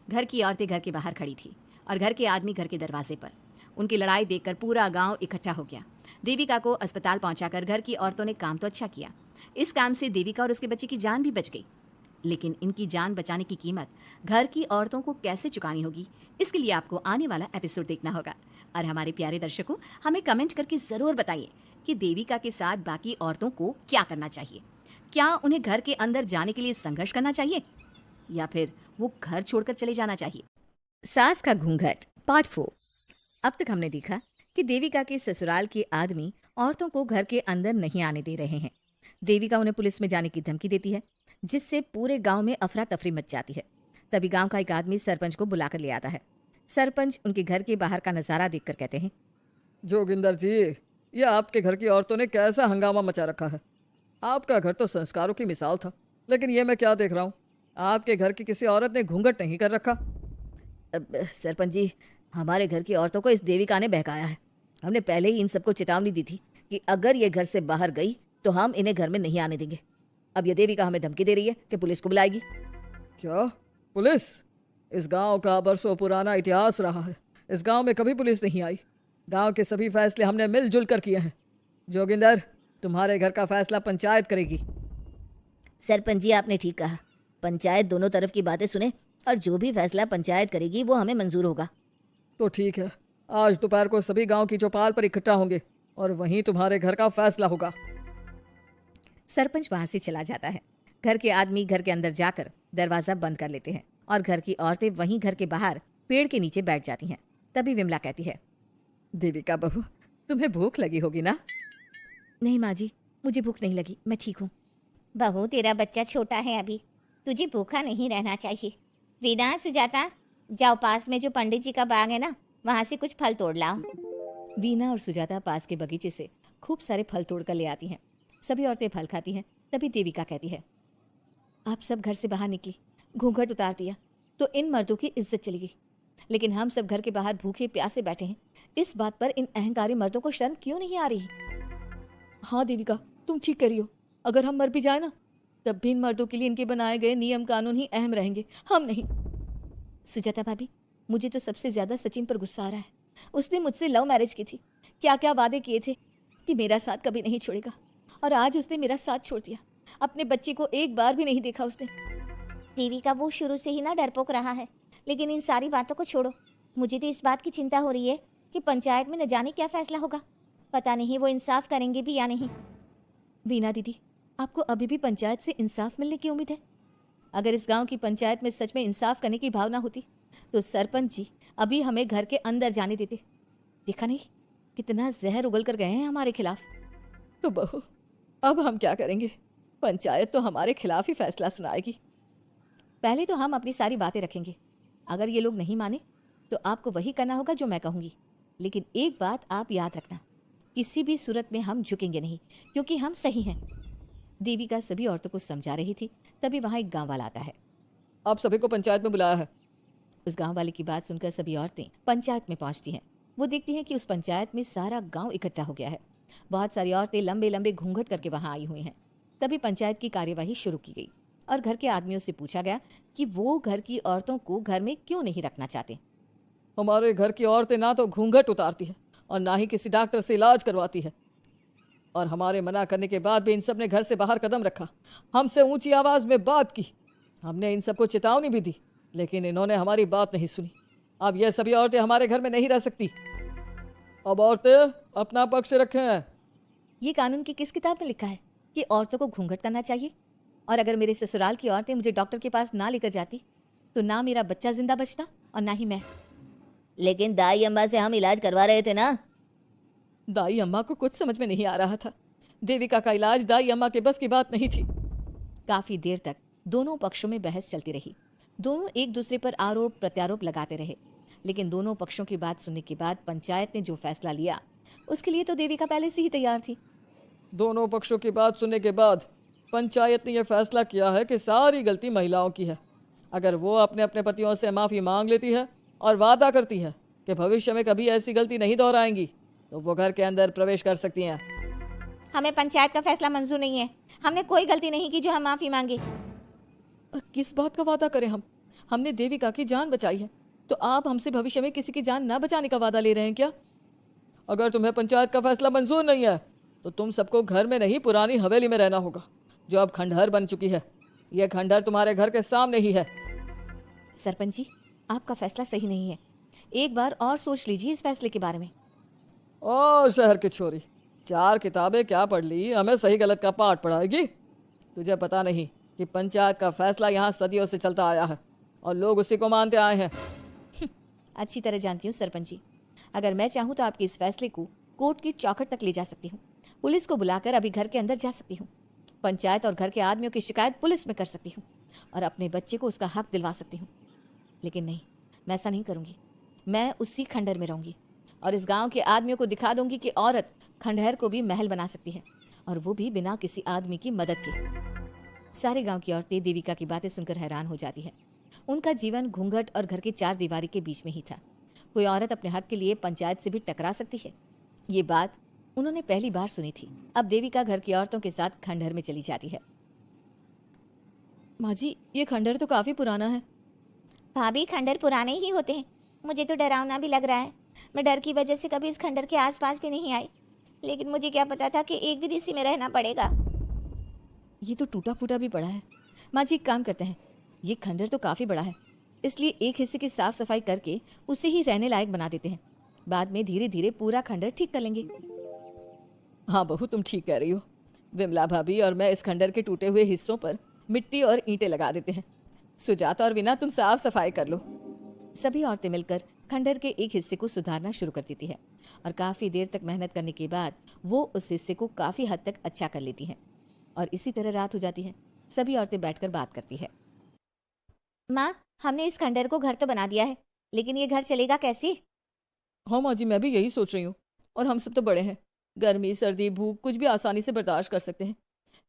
घर की औरतें घर के बाहर खड़ी थी और घर के आदमी घर के दरवाजे पर। उनकी लड़ाई देखकर पूरा गांव इकट्ठा हो गया। देविका को अस्पताल पहुंचाकर घर की औरतों ने काम तो अच्छा किया। इस काम से देविका और उसके बच्चे की जान भी बच गई, लेकिन इनकी जान बचाने की कीमत घर की औरतों को कैसे चुकानी होगी, इसके लिए आपको आने वाला एपिसोड देखना होगा। और हमारे प्यारे दर्शकों, हमें कमेंट करके ज़रूर बताइए कि देविका के साथ बाकी औरतों को क्या करना चाहिए। क्या उन्हें घर के अंदर जाने के लिए संघर्ष करना चाहिए या फिर वो घर छोड़कर चले जाना चाहिए? सास का घूंघट पार्ट 4। अब तक हमने देखा कि देविका के ससुराल के आदमी औरतों को घर के अंदर नहीं आने दे रहे हैं। देविका उन्हें पुलिस में जाने की धमकी देती है, जिससे पूरे गांव में अफरा तफरी मच जाती है। तभी गांव का एक आदमी सरपंच को बुलाकर ले आता है। सरपंच उनके घर के बाहर का नजारा देखकर कहते हैं, जोगिंदर जी, ये आपके घर की औरतों ने कैसा हंगामा मचा रखा है। आपका घर तो संस्कारों की मिसाल था, लेकिन ये मैं क्या देख रहा हूँ, आपके घर की किसी औरत ने घूंघट नहीं कर रखा। सरपंच जी, हमारे घर की औरतों को इस देविका ने बहकाया है। हमने पहले ही इन सबको चेतावनी दी थी कि अगर ये घर से बाहर गई तो हम इन्हें घर में नहीं आने देंगे। अब ये देविका हमें धमकी दे रही है कि पुलिस को बुलाएगी। क्या पुलिस? इस गांव का बरसों पुराना इतिहास रहा है, इस गांव में कभी पुलिस नहीं आई। गांव के सभी फैसले हमने मिलजुल कर किए हैं। जोगिंदर, तुम्हारे घर का फैसला पंचायत करेगी। सरपंच जी, आपने ठीक कहा। पंचायत दोनों तरफ की बातें सुने और जो भी फैसला पंचायत करेगी वो हमें मंजूर होगा। तो ठीक है, आज दोपहर को सभी गांव की चौपाल पर इकट्ठा होंगे और वहीं तुम्हारे घर का फैसला होगा। सरपंच वहां से चला जाता है। घर के आदमी घर के अंदर जाकर दरवाजा बंद कर लेते हैं और घर की औरतें वहीं घर के बाहर पेड़ के नीचे बैठ जाती हैं। तभी विमला कहती है, देविका बहू, तुम्हें भूख लगी होगी ना? नहीं माँ जी, मुझे भूख नहीं लगी, मैं ठीक हूँ। बहू, तेरा बच्चा छोटा है अभी, तुझे भूखा नहीं रहना चाहिए। वीना, सुजाता, जाओ पास में जो पंडित जी का बाग है ना, वहाँ से कुछ फल तोड़ लाओ। वीना और सुजाता पास के बगीचे से खूब सारे फल तोड़ कर ले आती हैं। सभी औरतें फल खाती हैं। तभी देविका कहती है, आप सब घर से बाहर निकली, घूंघट उतार दिया तो इन मर्दों की इज्जत चली गई, लेकिन हम सब घर के बाहर भूखे प्यासे बैठे हैं। इस बात पर इन अहंकारी मर्दों को शर्म क्यों नहीं आ रही? हाँ देविका, तुम ठीक कह रही हो। अगर हम मर भी जाए ना, तब भी इन मर्दों के लिए इनके बनाए गए नियम कानून ही अहम रहेंगे, हम नहीं। सुजाता भाभी, मुझे तो सबसे ज्यादा सचिन पर गुस्सा आ रहा है। उसने मुझसे लव मैरिज की थी, क्या क्या वादे किए थे कि मेरा साथ कभी नहीं छोड़ेगा, और आज उसने मेरा साथ छोड़ दिया। अपने बच्चे को एक बार भी नहीं देखा उसने। देवी का वो शुरू से ही ना डरपोक रहा है, लेकिन इन सारी बातों को छोड़ो, मुझे तो इस बात की चिंता हो रही है कि पंचायत में न जाने क्या फैसला होगा। पता नहीं वो इंसाफ करेंगे भी या नहीं। वीना दीदी, आपको अभी भी पंचायत से इंसाफ मिलने की उम्मीद है? अगर इस गांव की पंचायत में सच में इंसाफ करने की भावना होती तो सरपंच जी अभी हमें घर के अंदर जाने देते। देखा नहीं कितना जहर उगल कर गए हैं हमारे खिलाफ। तो बहू, अब हम क्या करेंगे? पंचायत तो हमारे खिलाफ ही फैसला सुनाएगी। पहले तो हम अपनी सारी बातें रखेंगे। अगर ये लोग नहीं माने तो आपको वही करना होगा जो मैं कहूँगी। लेकिन एक बात आप याद रखना, किसी भी सूरत में हम झुकेंगे नहीं, क्योंकि हम सही हैं। देविका सभी औरतों को समझा रही थी, तभी वहाँ एक गाँव वाला आता है। आप सभी को पंचायत में बुलाया है। उस गांव वाले की बात सुनकर सभी औरतें पंचायत में पहुंचती हैं। वो देखती हैं कि उस पंचायत में सारा गांव इकट्ठा हो गया है। बहुत सारी औरतें लंबे लंबे घूंघट करके वहां आई हुई हैं। तभी पंचायत की कार्यवाही शुरू की गई और घर के आदमियों से पूछा गया कि वो घर की औरतों को घर में क्यों नहीं रखना चाहते। हमारे घर की औरतें ना तो घूंघट उतारती है और ना ही किसी डॉक्टर से इलाज करवाती है, और हमारे मना करने के बाद भी इन सब ने घर से बाहर कदम रखा, हमसे ऊंची आवाज में बात की। हमने इन सबको चेतावनी भी दी, लेकिन इन्होंने हमारी बात नहीं सुनी। अब ये सभी औरतें हमारे घर में नहीं रह सकती। अब औरतें अपना पक्ष रखें। ये कानून की किस किताब में लिखा है कि औरतों को घूंघट करना चाहिए? और अगर मेरे ससुराल की औरतें मुझे डॉक्टर के पास ना लेकर जाती तो ना मेरा बच्चा जिंदा बचता और ना ही मैं। लेकिन दाई अम्मा से हम इलाज करवा रहे थे ना। दाई अम्मा को कुछ समझ में नहीं आ रहा था। देविका का इलाज दाई अम्मा के बस की बात नहीं थी। काफी देर तक दोनों पक्षों में बहस चलती रही। दोनों एक दूसरे पर आरोप प्रत्यारोप लगाते रहे, लेकिन दोनों पक्षों की बात सुनने के बाद पंचायत ने जो फैसला लिया उसके लिए तो देविका पहले से ही तैयार थी। दोनों पक्षों की बात सुनने के बाद पंचायत ने यह फैसला किया है कि सारी गलती महिलाओं की है। अगर वो अपने अपने पतियों से माफ़ी मांग लेती है और वादा करती है कि भविष्य में कभी ऐसी गलती नहीं दोहराएंगी, तो वो घर के अंदर प्रवेश कर सकती हैं। हमें पंचायत का फैसला मंजूर नहीं है। हमने कोई गलती नहीं की जो हम माफी मांगे। और किस बात का वादा करें हम? हमने देविका की जान बचाई है, तो आप हमसे भविष्य में किसी की जान न बचाने का वादा ले रहे हैं क्या? अगर तुम्हें पंचायत का फैसला मंजूर नहीं है तो तुम सबको घर में नहीं, पुरानी हवेली में रहना होगा, जो अब खंडहर बन चुकी है। यह खंडहर तुम्हारे घर के सामने ही है। सरपंच जी, आपका फैसला सही नहीं है। एक बार और सोच लीजिए इस फैसले के बारे में। ओ शहर की छोरी, 4 किताबें क्या पढ़ ली, हमें सही गलत का पाठ पढ़ाएगी? तुझे पता नहीं कि पंचायत का फैसला यहाँ सदियों से चलता आया है और लोग उसी को मानते आए हैं। अच्छी तरह जानती हूँ सरपंच जी। अगर मैं चाहूँ तो आपके इस फैसले को कोर्ट की चौखट तक ले जा सकती हूँ। पुलिस को बुलाकर अभी घर के अंदर जा सकती हूँ। पंचायत और घर के आदमियों की शिकायत पुलिस में कर सकती हूँ और अपने बच्चे को उसका हक दिलवा सकती हूँ। लेकिन नहीं, मैं ऐसा नहीं करूँगी। मैं उसी खंडहर में रहूँगी और इस गांव के आदमियों को दिखा दूंगी कि औरत खंडहर को भी महल बना सकती है, और वो भी बिना किसी आदमी की मदद के। सारे गांव की औरतें देविका की बातें सुनकर हैरान हो जाती है। उनका जीवन घूंघट और घर की 4 दीवारी के बीच में ही था। कोई औरत अपने हक के लिए पंचायत से भी टकरा सकती है, ये बात उन्होंने पहली बार सुनी थी। अब देविका घर की औरतों के साथ खंडहर में चली जाती है। माँ जी, ये खंडहर तो काफ़ी पुराना है। भाभी, खंडहर पुराने ही होते हैं। मुझे तो डरावना भी लग रहा है। मैं डर की वजह से कभी इस खंडहर के आसपास भी नहीं आई, लेकिन मुझे क्या पता था कि एक दिन इसी में रहना पड़ेगा। ये तो टूटा फूटा भी पड़ा है। माँ जी, एक काम करते हैं, ये खंडहर तो काफ़ी बड़ा है, इसलिए एक हिस्से की साफ सफाई करके उसे ही रहने लायक बना देते हैं। बाद में धीरे धीरे पूरा खंडहर ठीक कर लेंगे। हाँ बहू, तुम ठीक कह रही हो। विमला भाभी और मैं इस खंडहर के टूटे हुए हिस्सों पर मिट्टी और ईंटें लगा देते हैं। सुजाता और विना, तुम साफ सफाई कर लो। सभी औरतें मिलकर खंडहर के एक हिस्से को सुधारना शुरू कर देती है और काफ़ी देर तक मेहनत करने के बाद वो उस हिस्से को काफ़ी हद तक अच्छा कर लेती हैं। और इसी तरह रात हो जाती है। सभी औरतें बैठकर बात करती है। माँ, हमने इस खंडहर को घर तो बना दिया है, लेकिन ये घर चलेगा कैसे? हाँ माँ जी, मैं भी यही सोच रही हूँ। और हम सब तो बड़े हैं, गर्मी सर्दी भूख कुछ भी आसानी से बर्दाश्त कर सकते हैं,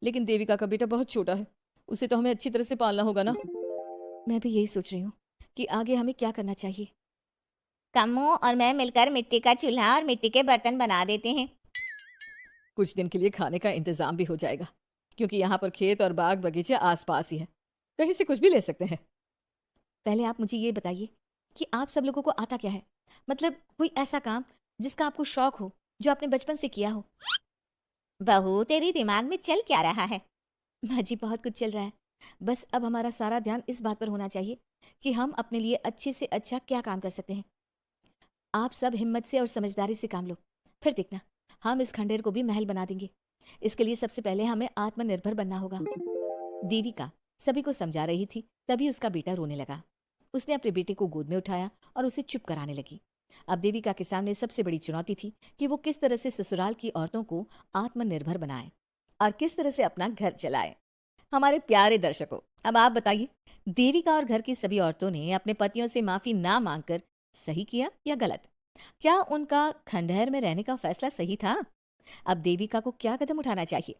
लेकिन देविका का बेटा बहुत छोटा है, उसे तो हमें अच्छी तरह से पालना होगा ना। मैं भी यही सोच रही हूँ कि आगे हमें क्या करना चाहिए। कम्मो और मैं मिलकर मिट्टी का चूल्हा और मिट्टी के बर्तन बना देते हैं। कुछ दिन के लिए खाने का इंतजाम भी हो जाएगा, क्योंकि यहाँ पर खेत और बाग बगीचे आसपास ही है, कहीं से कुछ भी ले सकते हैं। पहले आप मुझे ये बताइए कि आप सब लोगों को आता क्या है, मतलब कोई ऐसा काम जिसका आपको शौक हो, जो आपने बचपन से किया हो। बहू, तेरी दिमाग में चल क्या रहा है? माँ जी, बहुत कुछ चल रहा है, बस अब हमारा सारा ध्यान इस बात पर होना चाहिए कि हम अपने लिए अच्छे से अच्छा क्या काम कर सकते हैं। आप सब हिम्मत से और समझदारी से काम लो, फिर देखना हम इस खंडहर को भी महल बना देंगे। इसके लिए सबसे पहले हमें आत्मनिर्भर बनना होगा। देविका सभी को समझा रही थी, तभी उसका बेटा रोने लगा। उसने अपने बेटे को गोद में उठाया और उसे चुप कराने लगी। अब देविका के सामने सबसे बड़ी चुनौती थी कि वो किस तरह से ससुराल की औरतों को आत्मनिर्भर बनाए और किस तरह से अपना घर चलाए। हमारे प्यारे दर्शकों, अब आप बताइए, देविका और घर की सभी औरतों ने अपने पतियों से माफी ना मांगकर सही किया या गलत? क्या उनका खंडहर में रहने का फैसला सही था? अब देविका को क्या कदम उठाना चाहिए,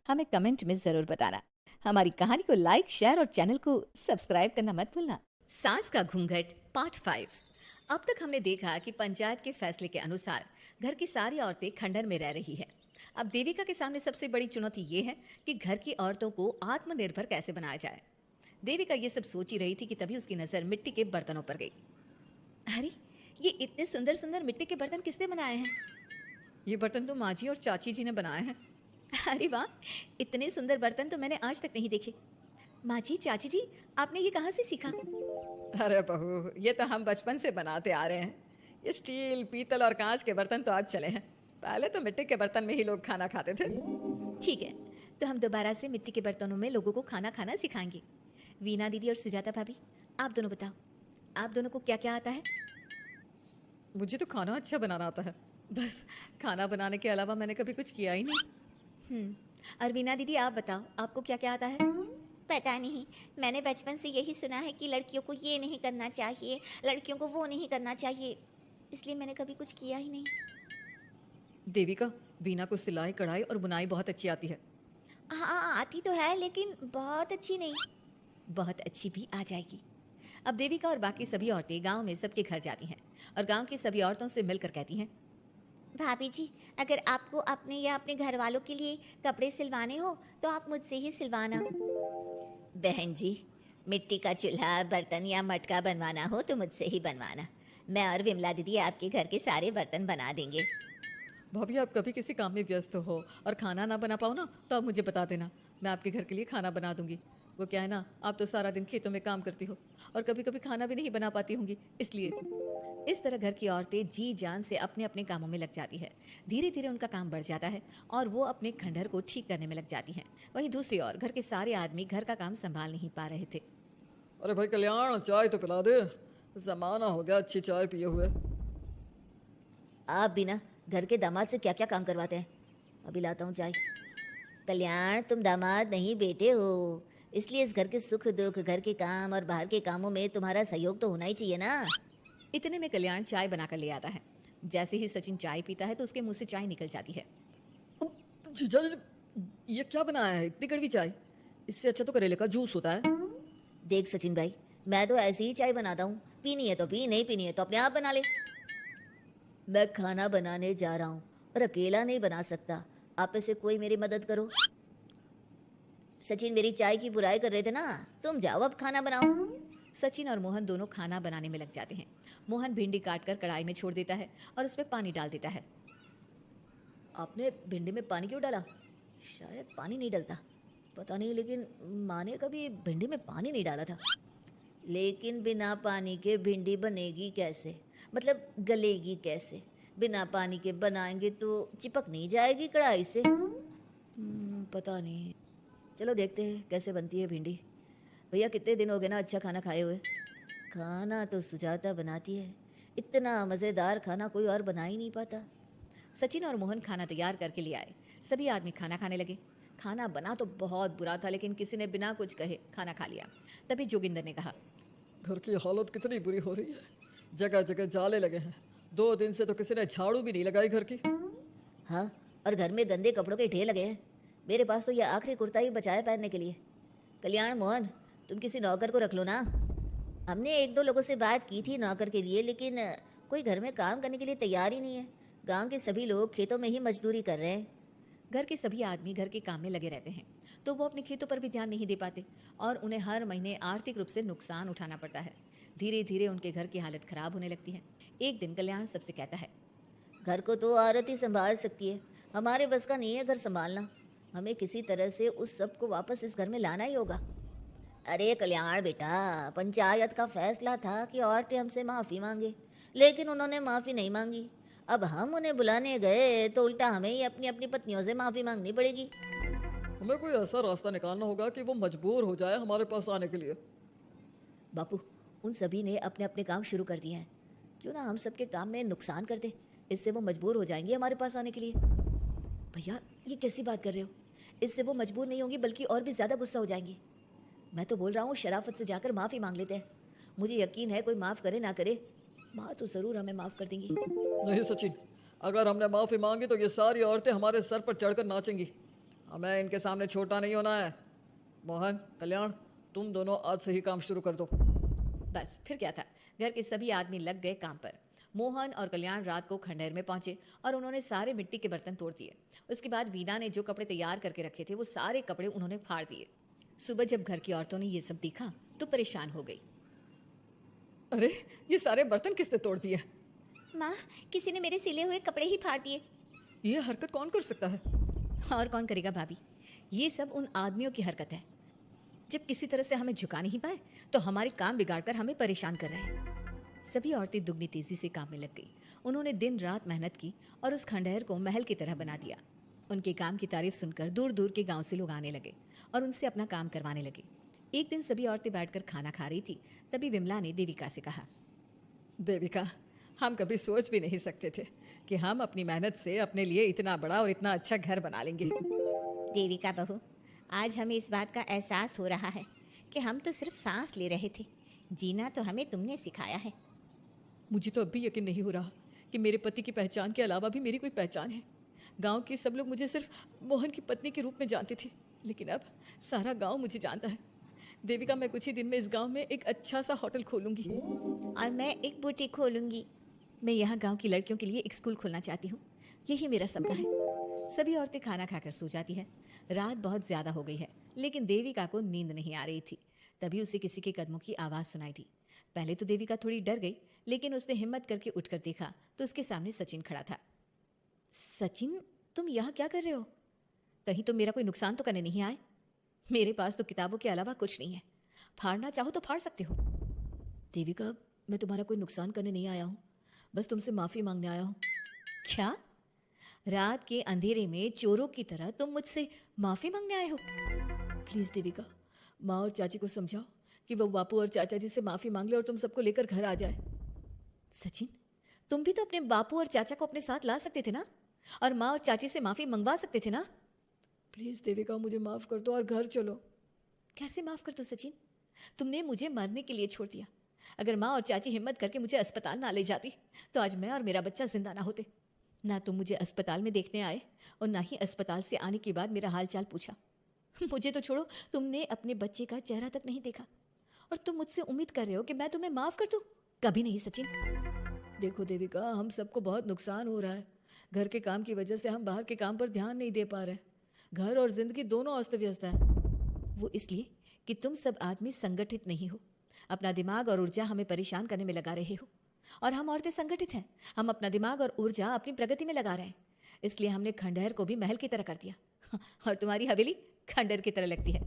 हमें कमेंट में जरूर बताना। हमारी कहानी को लाइक, शेयर और चैनल को सब्सक्राइब करना मत भूलना। सास का घूंघट पार्ट 5। अब तक हमने देखा कि पंचायत के फैसले के अनुसार घर की सारी औरतें खंडहर में रह रही हैं। अब देविका के सामने सबसे बड़ी चुनौती ये है कि घर की औरतों को आत्मनिर्भर कैसे बनाया जाए। देविका ये सब सोच ही रही थी कि तभी उसकी नजर मिट्टी के बर्तनों पर गई। अरे, ये इतने सुंदर सुंदर मिट्टी के बर्तन किसने बनाए हैं? ये बर्तन तो माँ जी और चाची जी ने बनाए हैं। अरे वाह, इतने सुंदर बर्तन तो मैंने आज तक नहीं देखे। माँ जी, चाची जी, आपने ये कहाँ से सीखा? अरे बहू, ये तो हम बचपन से बनाते आ रहे हैं। ये स्टील, पीतल और कांच के बर्तन तो अब चले हैं, पहले तो मिट्टी के बर्तन में ही लोग खाना खाते थे। ठीक है, तो हम दोबारा से मिट्टी के बर्तनों में लोगों को खाना खाना सिखाएंगे। वीना दीदी और सुजाता भाभी, आप दोनों बताओ, आप दोनों को क्या क्या आता है? मुझे तो खाना अच्छा बनाना आता है, बस खाना बनाने के अलावा मैंने कभी कुछ किया ही नहीं। और वीना दीदी, आप बताओ, आपको क्या क्या आता है? पता नहीं, मैंने बचपन से यही सुना है कि लड़कियों को ये नहीं करना चाहिए, लड़कियों को वो नहीं करना चाहिए, इसलिए मैंने कभी कुछ किया ही नहीं। देविका, वीना को सिलाई, कढ़ाई और बुनाई बहुत अच्छी आती है। हाँ, आती तो है लेकिन बहुत अच्छी नहीं। बहुत अच्छी भी आ जाएगी। अब देविका और बाकी सभी औरतें गांव में सबके घर जाती हैं और गांव की सभी औरतों से मिलकर कहती हैं, भाभी जी, अगर आपको अपने या अपने घर वालों के लिए कपड़े सिलवाने हो तो आप मुझसे ही सिलवाना। बहन जी, मिट्टी का चूल्हा, बर्तन या मटका बनवाना हो तो मुझसे ही बनवाना। मैं और विमला दीदी आपके घर के सारे बर्तन बना देंगे। भाभी, आप कभी किसी काम में व्यस्त हो और खाना ना बना पाओ ना, तो आप मुझे बता देना, मैं आपके घर के लिए खाना बना दूंगी। वो क्या है ना, आप तो सारा दिन खेतों में काम करती हो और कभी कभी खाना भी नहीं बना पाती होंगी, इसलिए। इस तरह घर की औरतें जी जान से अपने अपने कामों में लग जाती है। धीरे धीरे उनका काम बढ़ जाता है और वो अपने खंडहर को ठीक करने में लग जाती हैं। वहीं दूसरी ओर घर के सारे आदमी घर का काम संभाल नहीं पा रहे थे। अरे भाई कल्याण, चाय तो पिला दे, जमाना हो गया अच्छी चाय पिए हुए। आप भी ना घर के दामाद से क्या क्या काम करवाते हैं? अभी लाता हूँ चाय। कल्याण, तुम दामाद नहीं बेटे हो, इसलिए इस घर के सुख दुख, घर के काम और बाहर के कामों में तुम्हारा सहयोग तो होना ही चाहिए ना। इतने में कल्याण चाय बनाकर ले आता है। जैसे ही सचिन चाय पीता है तो उसके मुंह से चाय निकल जाती है। जीजा जी, ये क्या बनाया है, इतनी कड़वी चाय? इससे अच्छा तो करेले का जूस होता है। देख सचिन भाई, मैं तो ऐसी ही चाय बनाता हूँ, पीनी है तो पी, नहीं पीनी है तो अपने आप बना ले। मैं खाना बनाने जा रहा हूँ और अकेला नहीं बना सकता, आप में से कोई मेरी मदद करो। सचिन मेरी चाय की बुराई कर रहे थे ना, तुम जाओ अब खाना बनाओ। सचिन और मोहन दोनों खाना बनाने में लग जाते हैं। मोहन भिंडी काटकर कढ़ाई में छोड़ देता है और उसमें पानी डाल देता है। आपने भिंडी में पानी क्यों डाला? शायद पानी नहीं डलता, पता नहीं, लेकिन माँ ने कभी भिंडी में पानी नहीं डाला था। लेकिन बिना पानी के भिंडी बनेगी कैसे, मतलब गलेगी कैसे? बिना पानी के बनाएंगे तो चिपक नहीं जाएगी कढ़ाई से? पता नहीं, चलो देखते हैं कैसे बनती है भिंडी। भैया, कितने दिन हो गए ना अच्छा खाना खाए हुए। खाना तो सुजाता बनाती है, इतना मज़ेदार खाना कोई और बना ही नहीं पाता। सचिन और मोहन खाना तैयार करके ले आए। सभी आदमी खाना खाने लगे। खाना बना तो बहुत बुरा था, लेकिन किसी ने बिना कुछ कहे खाना खा लिया। तभी जोगिंदर ने कहा, घर की हालत कितनी बुरी हो रही है, जगह जगह जाले लगे हैं, 2 दिन से तो किसी ने झाड़ू भी नहीं लगाई घर की। हाँ, और घर में गंदे कपड़ों के ढेर लगे हैं। मेरे पास तो यह आखिरी कुर्ता ही बचा है पहनने के लिए। कल्याण, मोहन, तुम किसी नौकर को रख लो ना। हमने 1-2 लोगों से बात की थी नौकर के लिए, लेकिन कोई घर में काम करने के लिए तैयार ही नहीं है। गांव के सभी लोग खेतों में ही मजदूरी कर रहे हैं। घर के सभी आदमी घर के काम में लगे रहते हैं, तो वो अपने खेतों पर भी ध्यान नहीं दे पाते और उन्हें हर महीने आर्थिक रूप से नुकसान उठाना पड़ता है। धीरे धीरे उनके घर की हालत खराब होने लगती है। एक दिन कल्याण सबसे कहता है, घर को तो औरत ही संभाल सकती है, हमारे बस का नहीं है घर संभालना। हमें किसी तरह से उस सब को वापस इस घर में लाना ही होगा। अरे कल्याण बेटा, पंचायत का फैसला था कि औरतें हमसे माफी मांगे, लेकिन उन्होंने माफी नहीं मांगी। अब हम उन्हें बुलाने गए तो उल्टा हमें ही अपनी अपनी पत्नियों से माफी मांगनी पड़ेगी। हमें कोई ऐसा रास्ता निकालना होगा कि वो मजबूर हो जाए हमारे पास आने के लिए। बापू, उन सभी ने अपने अपने काम शुरू कर दिए हैं, क्यों ना हम सबके काम में नुकसान कर दे, इससे वो मजबूर हो जाएंगे हमारे पास आने के लिए। भैया, ये कैसी बात कर रहे हो? इससे वो मजबूर नहीं होंगी बल्कि और भी ज़्यादा गुस्सा हो जाएंगी। मैं तो बोल रहा हूँ शराफत से जाकर माफ़ी मांग लेते हैं। मुझे यकीन है कोई माफ़ करे ना करे, माँ तो ज़रूर हमें माफ़ कर देंगी। नहीं सचिन, अगर हमने माफ़ी मांगी तो ये सारी औरतें हमारे सर पर चढ़कर नाचेंगी। हमें इनके सामने छोटा नहीं होना है। मोहन, कल्याण, तुम दोनों आज से ही काम शुरू कर दो। बस फिर क्या था, घर के सभी आदमी लग गए काम पर। मोहन और कल्याण रात को खंडहर में पहुंचे और उन्होंने सारे मिट्टी के बर्तन तोड़ दिए। उसके बाद वीना ने जो कपड़े तैयार करके रखे थे वो सारे कपड़े उन्होंने फाड़ दिए। सुबह जब घर की औरतों ने ये सब देखा तो परेशान हो गई। अरे, ये सारे बर्तन किसने तोड़ दिए? माँ, किसी ने मेरे सिले हुए कपड़े ही फाड़ दिए। ये हरकत कौन कर सकता है? और कौन करेगा भाभी, ये सब उन आदमियों की हरकत है। जब किसी तरह से हमें झुका नहीं पाए तो हमारे काम बिगाड़कर हमें परेशान कर रहे हैं। सभी औरतें दुगनी तेजी से काम में लग गई। उन्होंने दिन रात मेहनत की और उस खंडहर को महल की तरह बना दिया। उनके काम की तारीफ सुनकर दूर दूर के गांव से लोग आने लगे और उनसे अपना काम करवाने लगे। एक दिन सभी औरतें बैठकर खाना खा रही थी, तभी विमला ने देविका से कहा, देविका, हम कभी सोच भी नहीं सकते थे कि हम अपनी मेहनत से अपने लिए इतना बड़ा और इतना अच्छा घर बना लेंगे। देविका बहू, आज हमें इस बात का एहसास हो रहा है कि हम तो सिर्फ सांस ले रहे थे, जीना तो हमें तुमने सिखाया है। मुझे तो अब भी यकीन नहीं हो रहा कि मेरे पति की पहचान के अलावा भी मेरी कोई पहचान है। गांव के सब लोग मुझे सिर्फ मोहन की पत्नी के रूप में जानते थे, लेकिन अब सारा गांव मुझे जानता है। देविका, मैं कुछ ही दिन में इस गांव में एक अच्छा सा होटल खोलूंगी और मैं एक बुटीक खोलूंगी। मैं यहाँ गांव की लड़कियों के लिए एक स्कूल खोलना चाहती हूँ, यही मेरा सपना है। सभी औरतें खाना खाकर सो जाती है। रात बहुत ज़्यादा हो गई है, लेकिन देविका को नींद नहीं आ रही थी। तभी उसे किसी के कदमों की आवाज़ सुनाई दी। पहले तो देविका थोड़ी डर गई, लेकिन उसने हिम्मत करके उठकर देखा तो उसके सामने सचिन खड़ा था। सचिन, तुम यहाँ क्या कर रहे हो? कहीं तो मेरा कोई नुकसान तो करने नहीं आए? मेरे पास तो किताबों के अलावा कुछ नहीं है, फाड़ना चाहो तो फाड़ सकते हो। देविका, मैं तुम्हारा कोई नुकसान करने नहीं आया हूँ, बस तुमसे माफ़ी मांगने आया हूँ। क्या? रात के अंधेरे में चोरों की तरह तुम मुझसे माफ़ी मांगने आए हो? प्लीज़ देविका, माँ और चाची को समझाओ कि वो बापू और चाचा जी से माफ़ी मांग ले और तुम सबको लेकर घर आ जाए। सचिन, तुम भी तो अपने बापू और चाचा को अपने साथ ला सकते थे ना, और माँ और चाची से माफ़ी मंगवा सकते थे ना। प्लीज़ देविका, मुझे माफ़ कर दो और घर चलो। कैसे माफ़ कर दो सचिन? तुमने मुझे मरने के लिए छोड़ दिया। अगर माँ और चाची हिम्मत करके मुझे अस्पताल ना ले जाती तो आज मैं और मेरा बच्चा जिंदा ना होते। ना तुम मुझे अस्पताल में देखने आए और ना ही अस्पताल से आने के बाद मेरा हाल चाल पूछा। मुझे तो छोड़ो, तुमने अपने बच्चे का चेहरा तक नहीं देखा और तुम मुझसे उम्मीद कर रहे हो कि मैं तुम्हें माफ़ कर दूं? कभी नहीं सचिन। देखो देविका, हम सबको बहुत नुकसान हो रहा है। घर के काम की वजह से हम बाहर के काम पर ध्यान नहीं दे पा रहे। घर और जिंदगी दोनों अस्त व्यस्त है। वो इसलिए कि तुम सब आदमी संगठित नहीं हो, अपना दिमाग और ऊर्जा हमें परेशान करने में लगा रहे हो। और हम औरतें संगठित हैं, हम अपना दिमाग और ऊर्जा अपनी प्रगति में लगा रहे हैं। इसलिए हमने खंडहर को भी महल की तरह कर दिया और तुम्हारी हवेली खंडहर की तरह लगती है।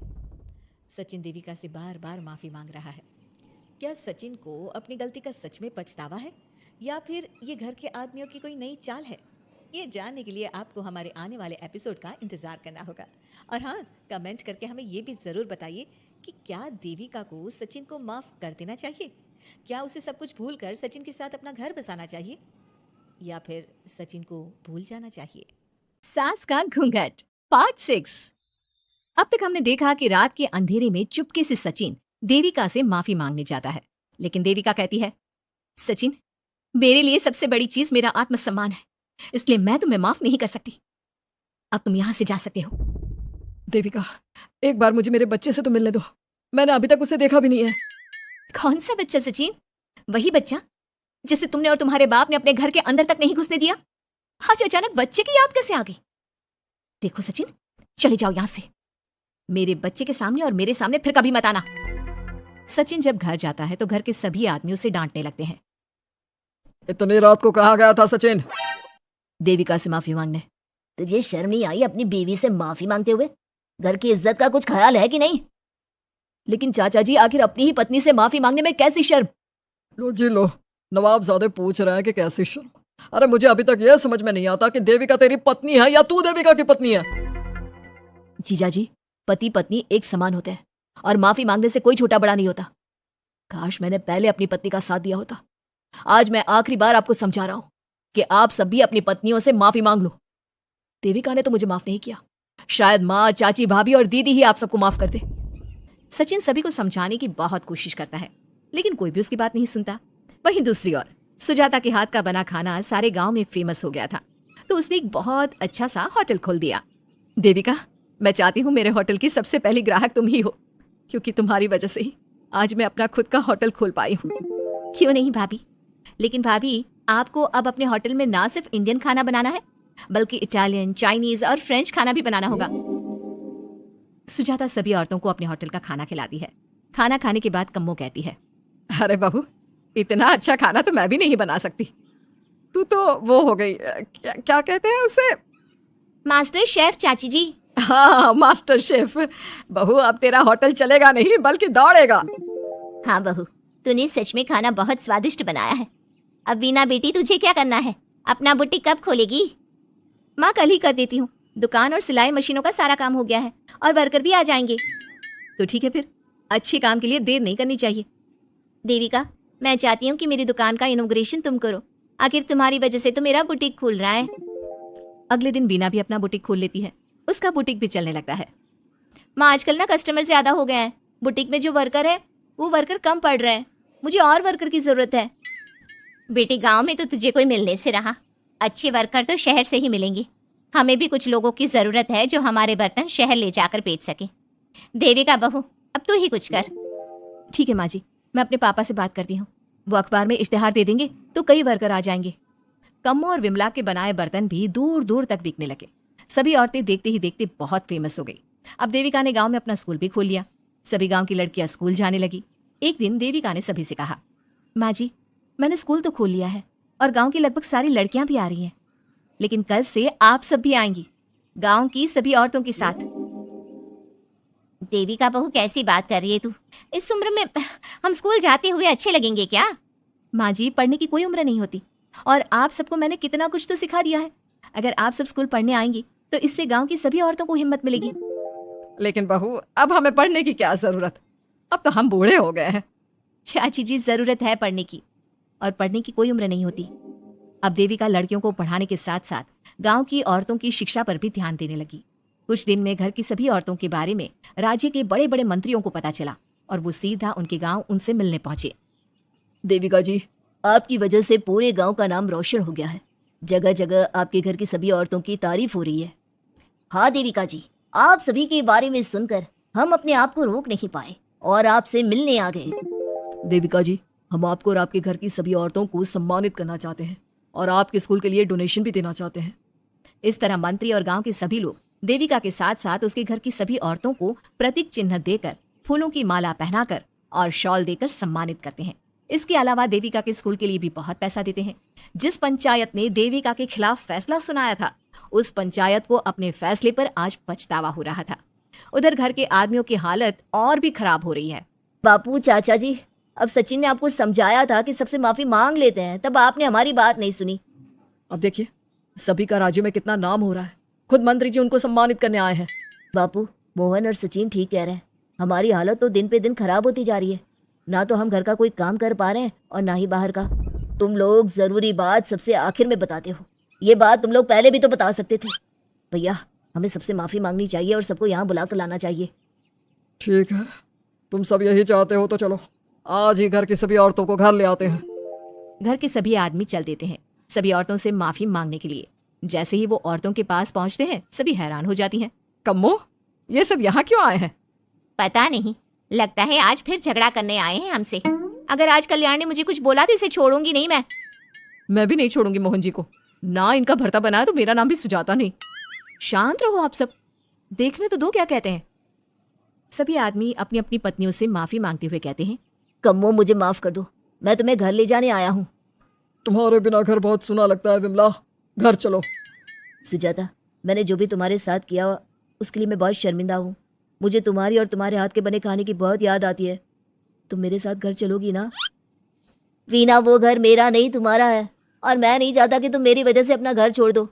सचिन देविका से बार बार माफ़ी मांग रहा है। क्या सचिन को अपनी गलती का सच में पछतावा है या फिर ये घर के आदमियों की कोई नई चाल है? ये जानने के लिए आपको हमारे आने वाले एपिसोड का इंतज़ार करना होगा। और हाँ, कमेंट करके हमें ये भी ज़रूर बताइए कि क्या देविका को सचिन को माफ़ कर देना चाहिए? क्या उसे सब कुछ भूल कर सचिन के साथ अपना घर बसाना चाहिए या फिर सचिन को भूल जाना चाहिए? सास का घूंघट पार्ट 6। अब तक हमने देखा कि रात के अंधेरे में चुपके से सचिन देविका से माफी मांगने जाता है, लेकिन देविका कहती है, सचिन, मेरे लिए सबसे बड़ी चीज मेरा आत्मसम्मान है, इसलिए मैं तुम्हें माफ नहीं कर सकती। अब तुम यहां से जा सकते हो। देविका, एक बार मुझे मेरे बच्चे से तो मिलने दो। मैंने अभी तक उसे देखा भी नहीं है। कौन सा बच्चा सचिन? वही बच्चा जिसे तुमने और तुम्हारे बाप ने अपने घर के अंदर तक नहीं घुसने दिया। आज अचानक बच्चे की याद कैसे आ गई? देखो सचिन, चले जाओ यहां से, मेरे बच्चे के सामने और मेरे सामने फिर कभी मत आना। सचिन जब घर जाता है तो घर के सभी आदमी उसे डांटने लगते हैं। इतनी रात को कहाँ गया था सचिन? देविका से माफी मांगने। तुझे शर्म नहीं आई अपनी बीवी से माफी मांगते हुए? घर की इज्जत का कुछ ख्याल है कि नहीं? लेकिन चाचा जी, आखिर अपनी ही पत्नी से माफी मांगने में कैसी शर्म? लो जी लो, नवाबजादे पूछ रहे हैं कि कैसी शर्म। अरे मुझे अभी तक यह समझ में नहीं आता कि देविका तेरी पत्नी है या तू देविका की पत्नी है। जीजा जी, पति पत्नी एक समान होते हैं और माफी मांगने से कोई छोटा बड़ा नहीं होता। काश मैंने पहले अपनी पत्नी का साथ दिया होता। आज मैं आखिरी बार आपको समझा रहा हूं कि आप सब भी अपनी पत्नियों से माफी मांग लो। देविका ने तो मुझे माफ नहीं किया, शायद माँ, चाची, भाभी और दीदी ही आप सबको माफ कर दे। सचिन सभी को समझाने की बहुत कोशिश करता है, लेकिन कोई भी उसकी बात नहीं सुनता। वहीं दूसरी ओर सुजाता के हाथ का बना खाना सारे गांव में फेमस हो गया था, तो उसने एक बहुत अच्छा सा होटल खोल दिया। देविका, मैं चाहती हूँ मेरे होटल की सबसे पहली ग्राहक तुम ही हो, क्योंकि तुम्हारी वजह से ही आज मैं अपना खुद का होटल खोल पाई हूँ। क्यों नहीं भाभी, लेकिन भाभी आपको अब अपने होटल में ना सिर्फ इंडियन खाना बनाना है, बल्कि इटालियन, चाइनीज और फ्रेंच खाना भी बनाना होगा। सुजाता सभी औरतों को अपने होटल का खाना खिलाती है। खाना खाने के बाद कम्मो कहती है, अरे बहू, इतना अच्छा खाना तो मैं भी नहीं बना सकती। तू तो वो हो गई, क्या कहते हैं उसे? मास्टर शेफ चाची जी। हाँ, मास्टर शेफ। बहू, अब तेरा होटल चलेगा नहीं बल्कि दौड़ेगा। हाँ बहू, तूने सच में खाना बहुत स्वादिष्ट बनाया है। अब वीना बेटी, तुझे क्या करना है? अपना बुटीक कब खोलेगी? माँ, कल ही कर देती हूँ। दुकान और सिलाई मशीनों का सारा काम हो गया है और वर्कर भी आ जाएंगे। तो ठीक है, फिर अच्छे काम के लिए देर नहीं करनी चाहिए। देविका, मैं चाहती हूँ कि मेरी दुकान का इनॉग्रेशन तुम करो। आखिर तुम्हारी वजह से तो मेरा बुटीक खुल रहा है। अगले दिन वीना भी अपना बुटीक खोल लेती है। उसका बुटीक भी चलने लगता है। माँ, आजकल ना कस्टमर ज्यादा हो गए हैं। बुटीक में जो वर्कर है वो वर्कर कम पड़ रहे हैं। मुझे और वर्कर की जरूरत है। बेटी, गांव में तो तुझे कोई मिलने से रहा, अच्छे वर्कर तो शहर से ही मिलेंगे। हमें भी कुछ लोगों की जरूरत है जो हमारे बर्तन शहर ले जाकर बेच सके। देविका बहू, अब तू ही कुछ कर। ठीक है माँ जी, मैं अपने पापा से बात करती हूँ। वो अखबार में इश्तेहार दे देंगे तो कई वर्कर आ जाएंगे। कम्मो और विमला के बनाए बर्तन भी दूर दूर तक बिकने लगे। सभी औरतें देखते ही देखते बहुत फेमस हो गई। अब देविका ने गांव में अपना स्कूल भी खोल लिया। सभी गांव की लड़कियां स्कूल जाने लगी। एक दिन देविका ने सभी से कहा, माँ जी, मैंने स्कूल तो खोल लिया है और गांव की लगभग सारी लड़कियां भी आ रही हैं, लेकिन कल से आप सब भी आएंगी, गांव की सभी औरतों के साथ। देविका बहू, कैसी बात कर रही है तू? इस उम्र में हम स्कूल जाते हुए अच्छे लगेंगे क्या? माँ जी, पढ़ने की कोई उम्र नहीं होती और आप सबको मैंने कितना कुछ तो सिखा दिया है। अगर आप सब स्कूल पढ़ने आएंगी तो इससे गांव की सभी औरतों को हिम्मत मिलेगी। लेकिन बहू, अब हमें पढ़ने की क्या जरूरत? अब तो हम बूढ़े हो गए हैं। चाची जी, जरूरत है पढ़ने की, और पढ़ने की कोई उम्र नहीं होती। अब देविका लड़कियों को पढ़ाने के साथ साथ गांव की औरतों की शिक्षा पर भी ध्यान देने लगी। कुछ दिन में घर की सभी औरतों के बारे में राज्य के बड़े बड़े मंत्रियों को पता चला और वो सीधा उनके गांव उनसे मिलने पहुंचे। देविका जी, आपकी वजह से पूरे गांव का नाम रोशन हो गया है। जगह जगह आपके घर की सभी औरतों की तारीफ हो रही है। हाँ देविका जी, आप सभी के बारे में सुनकर हम अपने आप को रोक नहीं पाए और आपसे मिलने आ गए। देविका जी, हम आपको और आपके घर की सभी औरतों को सम्मानित करना चाहते हैं और आपके स्कूल के लिए डोनेशन भी देना चाहते हैं। इस तरह मंत्री और गांव के सभी लोग देविका के साथ साथ उसके घर की सभी औरतों को प्रतीक चिन्ह देकर, फूलों की माला पहनाकर और शॉल देकर सम्मानित करते हैं। इसके अलावा देविका के स्कूल के लिए भी बहुत पैसा देते हैं। जिस पंचायत ने देविका के खिलाफ फैसला सुनाया था, उस पंचायत को अपने फैसले पर आज पछतावा हो रहा था। उधर घर के आदमियों की हालत और भी खराब हो रही है। बापू, चाचा जी, अब सचिन ने आपको समझाया था कि सबसे माफी मांग लेते हैं, तब आपने हमारी बात नहीं सुनी। अब देखिए, सभी का राज्य में कितना नाम हो रहा है। खुद मंत्री जी उनको सम्मानित करने आए हैं। बापू, मोहन और सचिन ठीक कह रहे हैं। हमारी हालत तो दिन पे दिन खराब होती जा रही है। ना तो हम घर का कोई काम कर पा रहे हैं और ना ही बाहर का। तुम लोग जरूरी बात सबसे आखिर में बताते हो। ये बात तुम लोग पहले भी तो बता सकते थे। भैया, हमें सबसे माफी मांगनी चाहिए और सबको यहाँ बुला कर लाना चाहिए। ठीक है, तुम सब यही चाहते हो तो चलो, आज ही घर की सभी औरतों को घर ले आते हैं। घर के सभी आदमी चल देते हैं सभी औरतों से माफी मांगने के लिए। जैसे ही वो औरतों के पास पहुंचते हैं, सभी हैरान हो जाती हैं। कम्मो, ये सब यहाँ क्यों आए हैं? पता नहीं, लगता है आज फिर झगड़ा करने आए हैं हमसे। अगर आज कल्याण ने मुझे कुछ बोला तो इसे छोड़ूंगी नहीं मैं। मैं भी नहीं छोड़ूंगी मोहन जी को। ना इनका भरता बनाया तो मेरा नाम भी सुजाता नहीं। शांत रहो आप सब, देखने तो दो क्या कहते हैं। सभी आदमी अपनी अपनी पत्नियों से माफी मांगते हुए कहते हैं, कम्मो, मुझे माफ कर दो, मैं तुम्हें घर ले जाने आया हूँ। तुम्हारे बिना घर बहुत सुना लगता है विमला, घर चलो। सुजाता, मैंने जो भी तुम्हारे साथ किया उसके लिए मैं बहुत शर्मिंदा हूँ। मुझे तुम्हारी और तुम्हारे हाथ के बने खाने की बहुत याद आती है। तुम मेरे साथ घर चलोगी ना? वीना, वो घर मेरा नहीं तुम्हारा है, और मैं नहीं चाहता कि तुम मेरी वजह से अपना घर छोड़ दो।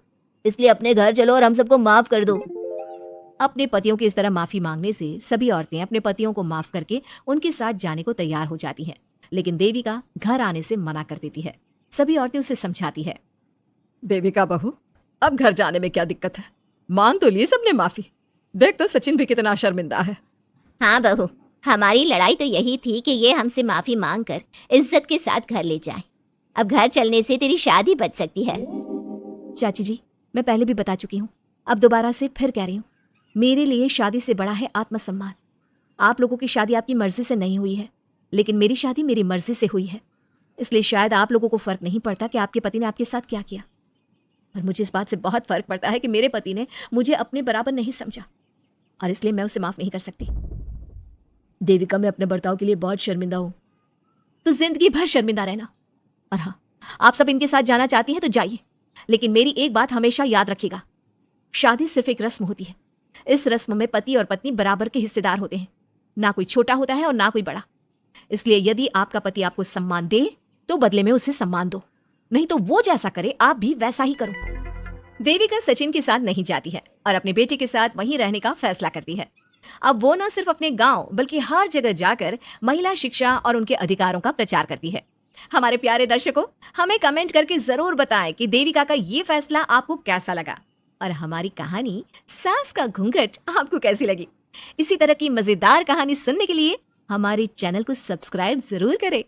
इसलिए अपने घर चलो और हम सबको माफ कर दो। अपने पतियों की इस तरह माफी मांगने से सभी औरतें अपने पतियों को माफ करके उनके साथ जाने को तैयार हो जाती हैं। लेकिन देविका घर आने से मना कर देती है। सभी औरतें उसे समझाती है। देविका बहू, अब घर जाने में क्या दिक्कत है? मान तो ली सबने माफी। देख तो सचिन भी कितना शर्मिंदा है। हाँ बहू, हमारी लड़ाई तो यही थी कि ये हमसे माफी मांग कर इज्जत के साथ घर ले जाए। अब घर चलने से तेरी शादी बच सकती है। चाची जी, मैं पहले भी बता चुकी हूँ, अब दोबारा से फिर कह रही हूँ, मेरे लिए शादी से बड़ा है आत्मसम्मान। आप लोगों की शादी आपकी मर्जी से नहीं हुई है, लेकिन मेरी शादी मेरी मर्जी से हुई है। इसलिए शायद आप लोगों को फर्क नहीं पड़ता कि आपके पति ने आपके साथ क्या किया, पर मुझे इस बात से बहुत फर्क पड़ता है कि मेरे पति ने मुझे अपने बराबर नहीं समझा, और इसलिए मैं उसे माफ नहीं कर सकती। देविका, मैं अपने बर्ताव के लिए बहुत शर्मिंदा हूँ। तो जिंदगी भर शर्मिंदा रहना। और हाँ, आप सब इनके साथ जाना चाहती हैं तो जाइए, लेकिन मेरी एक बात हमेशा याद रखिएगा, शादी सिर्फ एक रस्म होती है। इस रस्म में पति और पत्नी बराबर के हिस्सेदार होते हैं, ना कोई छोटा होता है और ना कोई बड़ा। इसलिए यदि आपका पति आपको सम्मान दे तो बदले में उसे सम्मान दो, नहीं तो वो जैसा करे आप भी वैसा ही करो। देविका सचिन के साथ नहीं जाती है और अपने बेटे के साथ वहीं रहने का फैसला करती है। अब वो न सिर्फ अपने गांव बल्कि हर जगह जाकर महिला शिक्षा और उनके अधिकारों का प्रचार करती है। हमारे प्यारे दर्शकों, हमें कमेंट करके जरूर बताएं कि देविका का ये फैसला आपको कैसा लगा, और हमारी कहानी सास का घूंघट आपको कैसी लगी। इसी तरह की मजेदार कहानी सुनने के लिए हमारे चैनल को सब्सक्राइब जरूर करें।